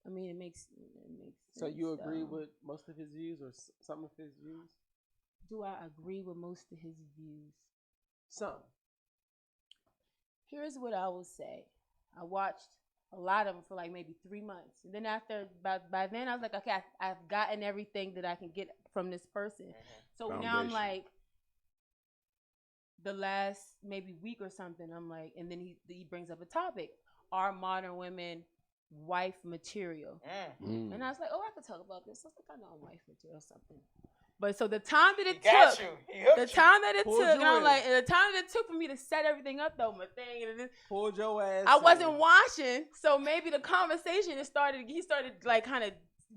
I mean, it makes sense. So you agree with most of his views or some of his views? Do I agree with most of his views? Some. Here's what I will say. I watched a lot of them for like maybe 3 months. And then by then I was like, okay, I've gotten everything that I can get from this person. So now I'm like, the last maybe week or something, I'm like, and then he brings up a topic. Are modern women wife material? And I was like, oh, I could talk about this. I was like, I know I'm wife material or something. But so the time that it took, and I'm like, and the time that it took for me to set everything up though, my thing, and pulled your ass. I wasn't watching, so maybe the conversation he started like kind of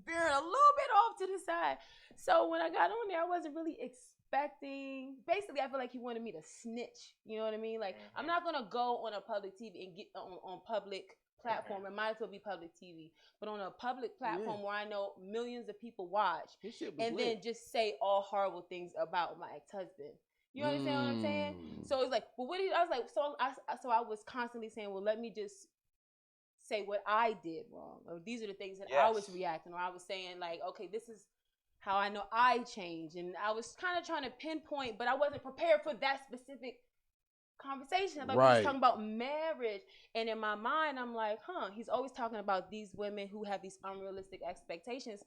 veering a little bit off to the side. So when I got on there, I wasn't really expecting. Basically, I feel like he wanted me to snitch. You know what I mean? Like I'm not gonna go on a public TV and get on public platform. It might as well be public TV, but on a public platform where I know millions of people watch, and then just say all horrible things about my ex-husband. You understand what I'm saying? So it's like, well, I was like, so I was constantly saying, well, let me just say what I did wrong, or these are the things that I was reacting, or I was saying like, okay, this is how I know I changed, and I was kind of trying to pinpoint, but I wasn't prepared for that specific conversation. Like we was talking about marriage, and in my mind I'm like, he's always talking about these women who have these unrealistic expectations.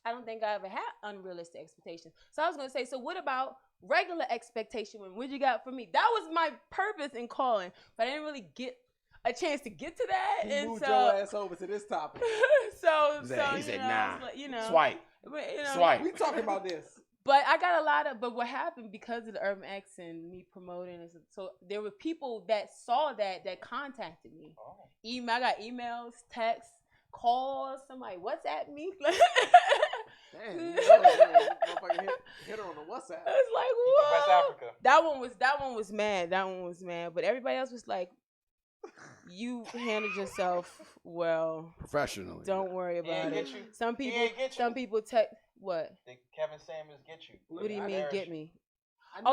I don't think I ever had unrealistic expectations. So I was gonna say, so what about regular expectation women? What you got for me? That was my purpose in calling, but I didn't really get a chance to get to that. He and moved so your ass over to this topic. He said, nah, swipe. Swipe. We talking about this. But I got but what happened because of the Urban X and me promoting it, so there were people that saw that contacted me. I got emails, texts, calls, somebody WhatsApp me. Damn, motherfucker hit her on the WhatsApp. It's like, what? West Africa. That one was mad. But everybody else was like, you handled yourself well, professionally. Don't worry about it. Some people what? Did Kevin Samuels get you? What do you mean get me?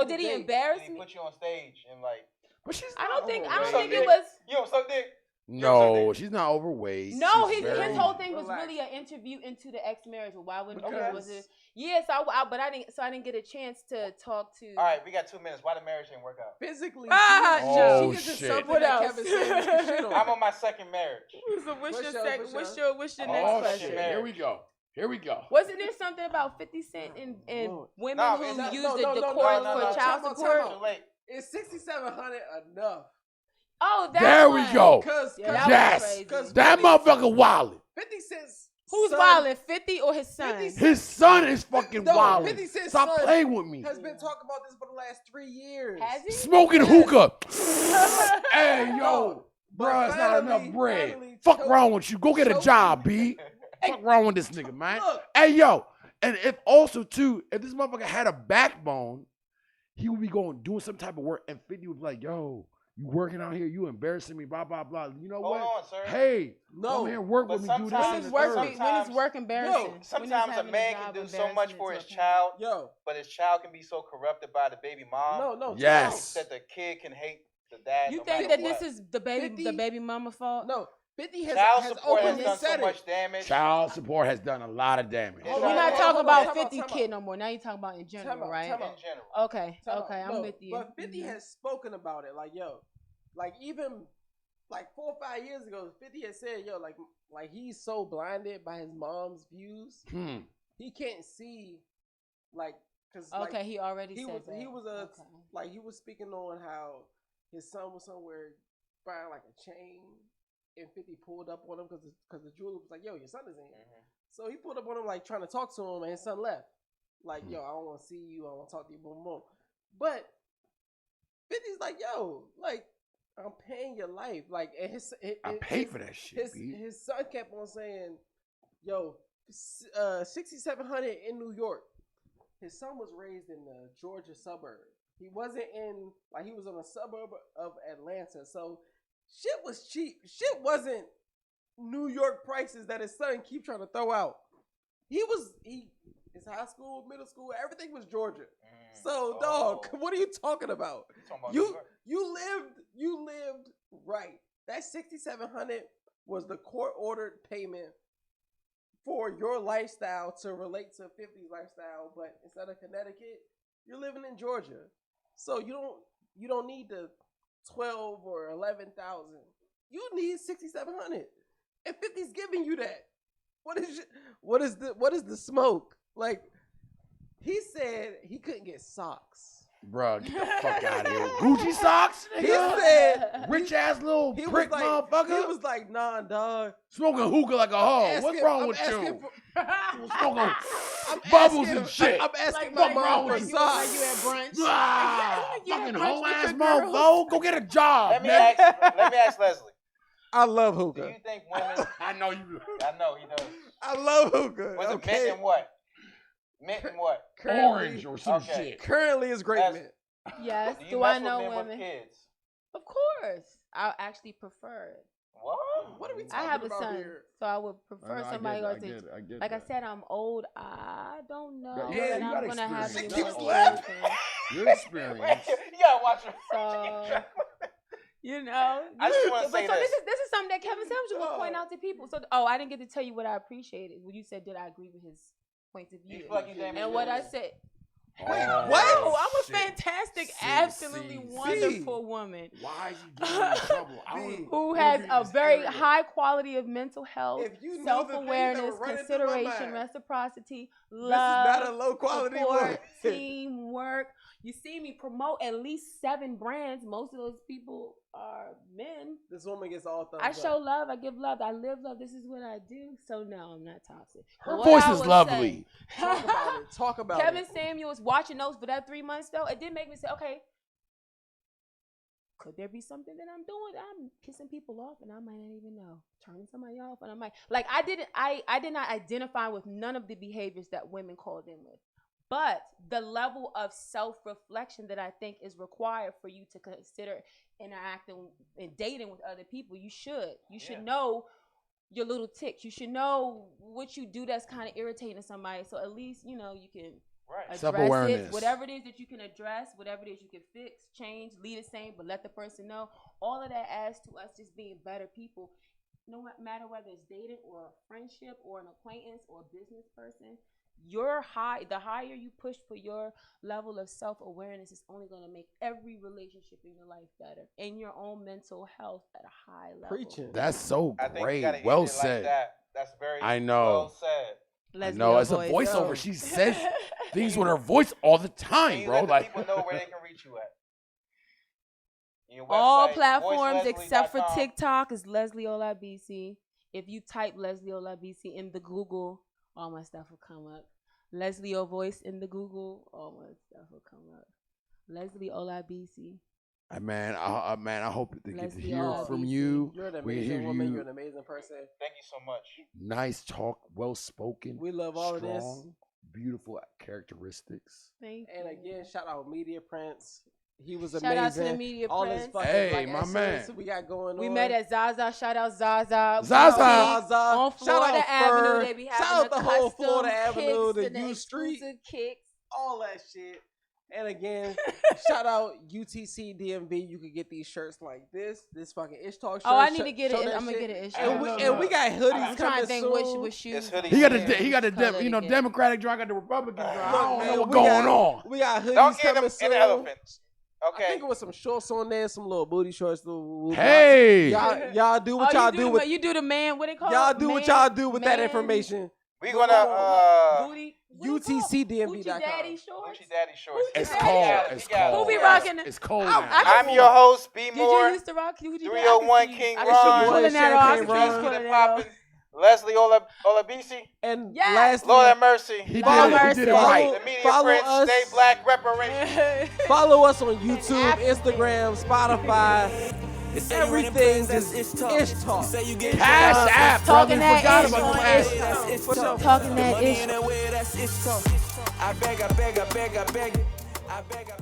Did he embarrass me? Did he put you on stage and like? But I don't think it was. You don't suck dick. No, she's not overweight. No, his whole thing was really an interview into the ex-marriage. Well, why wouldn't was it? Yes, but I didn't get a chance to talk to. All right, we got 2 minutes. Why the marriage didn't work out? Physically, shit. What else? I'm on my second marriage. So what's your next question? Shit. Here we go. Wasn't there something about 50 Cent and women who used the court for child support? Is 6,700 enough? Oh, there we go. Yes, that motherfucker wildin'. 50 Cent's who's wildin'? 50 or his son? His son is fucking wildin'. Stop playing with me. Has been talking about this for the last 3 years. Has he? Smoking hookah. Hey yo, bro, it's not enough bread. Fuck wrong with you? Go get a job, B. Fuck wrong with this nigga, man. Hey yo, and if this motherfucker had a backbone, he would be doing some type of work, and 50 would be like, yo, you working out here, you embarrassing me, blah, blah, blah. You know what? Hold on, sir. Hey, come here, work with me, do this and the third. When is work embarrassing? Sometimes a man can do so much for his child, but his child can be so corrupted by the baby mom. No. Yes. That the kid can hate the dad. You think that this is the baby mama fault? No. 50 Child support has done so much damage. Child support has done a lot of damage. We're not talking about 50 kid no more. Now you're talking about in general, right? In general. Okay, I'm with you. But 50 has spoken about it. Like, yo, like even like 4 or 5 years ago, 50 had said, yo, like he's so blinded by his mom's views, he can't see, like, cause he already said that. He was speaking on how his son was somewhere buying like a chain. And 50 pulled up on him because the jeweler was like, yo, your son is in here. So he pulled up on him, like, trying to talk to him, and his son left. Like, yo, I don't want to see you. I want to talk to you, boom, boom. But 50's like, yo, like, I'm paying your life. Like, and I paid for that shit, his son kept on saying, yo, 6,700 in New York. his son was raised in the Georgia suburb. He wasn't in, like, he was on a suburb of Atlanta. So shit was cheap. Shit wasn't New York prices that his son keep trying to throw out. His high school, middle school, everything was Georgia. So dog, what are you talking about? You lived right. That $6,700 was the court ordered payment for your lifestyle to relate to 50's lifestyle, but instead of Connecticut, you're living in Georgia. So you don't need the 12 or 11,000. You need 6,700. And 50's giving you that. What is the smoke? Like, he said he couldn't get socks. Bro, get the fuck out of here. Gucci socks, nigga? He said rich ass little prick motherfucker. He was like, nah, dog. Smoking hookah like a hoe. What's wrong with you? Smoking bubbles and shit. I'm asking What's my wrong mom with for you? socks. You at brunch? Fucking whole ass motherfucker. Go get a job. Let me ask Leslie. I love Do hookah. you think women? I know you. I know he does. I love hookah. Was it mint and what? Mint and what? Orange or some Okay. shit. Currently, it's great mint. Yes. Do you Do mess I know with men women? with kids? Of course. I actually prefer it. What? What are we I talking have a about son, here? so I would prefer somebody else. I get Like I that. said, I'm old. I don't know Yeah, that you I'm got gonna have any experience. more Left. children. Your experience. You gotta watch her. So, you know. I just want to But say so this. this is something that Kevin Samuels will point out to people. So I didn't get to tell you what I appreciated. When you said, did I agree with his points of You view? feel like you damn And what I said. Wait, Oh, what? Oh, I'm a shit. fantastic, See, absolutely see. wonderful woman Why is he getting in trouble? I don't who live has in a this very area. high quality of mental health, If you knew the things that were self-awareness, running through my consideration, mind. reciprocity, This is not a love, low quality support, woman. teamwork. You see me promote at least 7 brands. Most of those people are men. This woman gets all thumbs I up. show love. I give love. I live love. This is what I do. So no, I'm not toxic. Her But what voice I is would lovely. say- Talk about it. Talk about Kevin it. Samuels watching those for that 3 months though, it did make me say, okay, could there be something that I'm doing? I'm pissing people off and I might not even know. Turning somebody off and I might I did not identify with none of the behaviors that women called in with. But the level of self-reflection that I think is required for you to consider interacting and dating with other people, you should. You should know your little ticks. You should know what you do that's kind of irritating to somebody. So at least, you know, you can address Self-awareness. it. Whatever it is that you can address, whatever it is you can fix, change, leave the same, but let the person know. All of that adds to us just being better people. No matter whether it's dating or a friendship or an acquaintance or a business person, the higher you push for your level of self-awareness is only going to make every relationship in your life better and your own mental health at a high level. Preaching. That's so I think you great. gotta end Well it said. Like that. That's very I know. well said. I know. As a Leslie voiceover, voice. she says things with her voice all the And time, you bro. let the Like, people know where they can reach you at. Your All website, platforms except for voiceleslie.com. TikTok is Leslie Olabisi. If you type Leslie Olabisi in the Google, all my stuff will come up. Leslie O Voice in the Google, all my stuff will come up. Leslie Olabisi. man, I hope they get to Leslie hear Olabisi. from you. You're an We amazing hear woman. you. You're an amazing person. Thank you so much. Nice talk, well spoken. We love all of this. strong, beautiful characteristics. Thank And you. again, shout out Media Prince. He was Shout amazing. out to the Media all Prince. his fucking Hey, like, my excellence man. we got going We on. met at Zaza. Shout out Zaza. Zaza. Zaza. On Shout Florida out Avenue. Fur. They be Shout having out the the whole custom Florida Avenue, kicks the and U Street. exclusive kicks. all that shit. And again, shout out UTC DMV. You can get these shirts like this fucking ISHTALK shirt. Oh, I need to get show it. that I'm gonna shit. get it. And we got hoodies I'm trying coming to think soon. which shoes. It's hoodie He got season. the Democratic dry, got the Republican dry. I don't man, know what's we going got- on. We got hoodies Don't get them coming soon. in elephants. I Okay. think it was some shorts on there, some little booty shorts. Hey, y'all do what Oh, y'all do with you do the man. What they call y'all it? do what Man- y'all do with that man- information. We're gonna Booty. what they call it? UTCDMV.com. Hoochie Daddy shorts. Gucci Daddy shorts. Hoochie it's Daddy. cold. got it, It's he got it. cold. Who be rocking it? It's cold I- now. I'm your host, B Did More. you used to rock Hoochie Daddy? 301 I can see King you. I Ron. can see you Boy, pulling that off. I Champagne can see you Ron. pulling Get it that off. poppin'. Leslie Olabisi. And Yes. lastly, Lord have mercy. He Follow did it. He did it us. right. The media Follow prince, us. stay black reparation. follow us on YouTube, African. Instagram, Spotify. They say you running Everything plays, is that's ISHTALK. ISHTALK. You say you get Cash paid, app, brother. Talking You that forgot ish about on the cash ish. app. that's ISHTALK. Talking The that money ish. in that way, that's ISHTALK. I beg, I beg, I beg, I beg, I beg.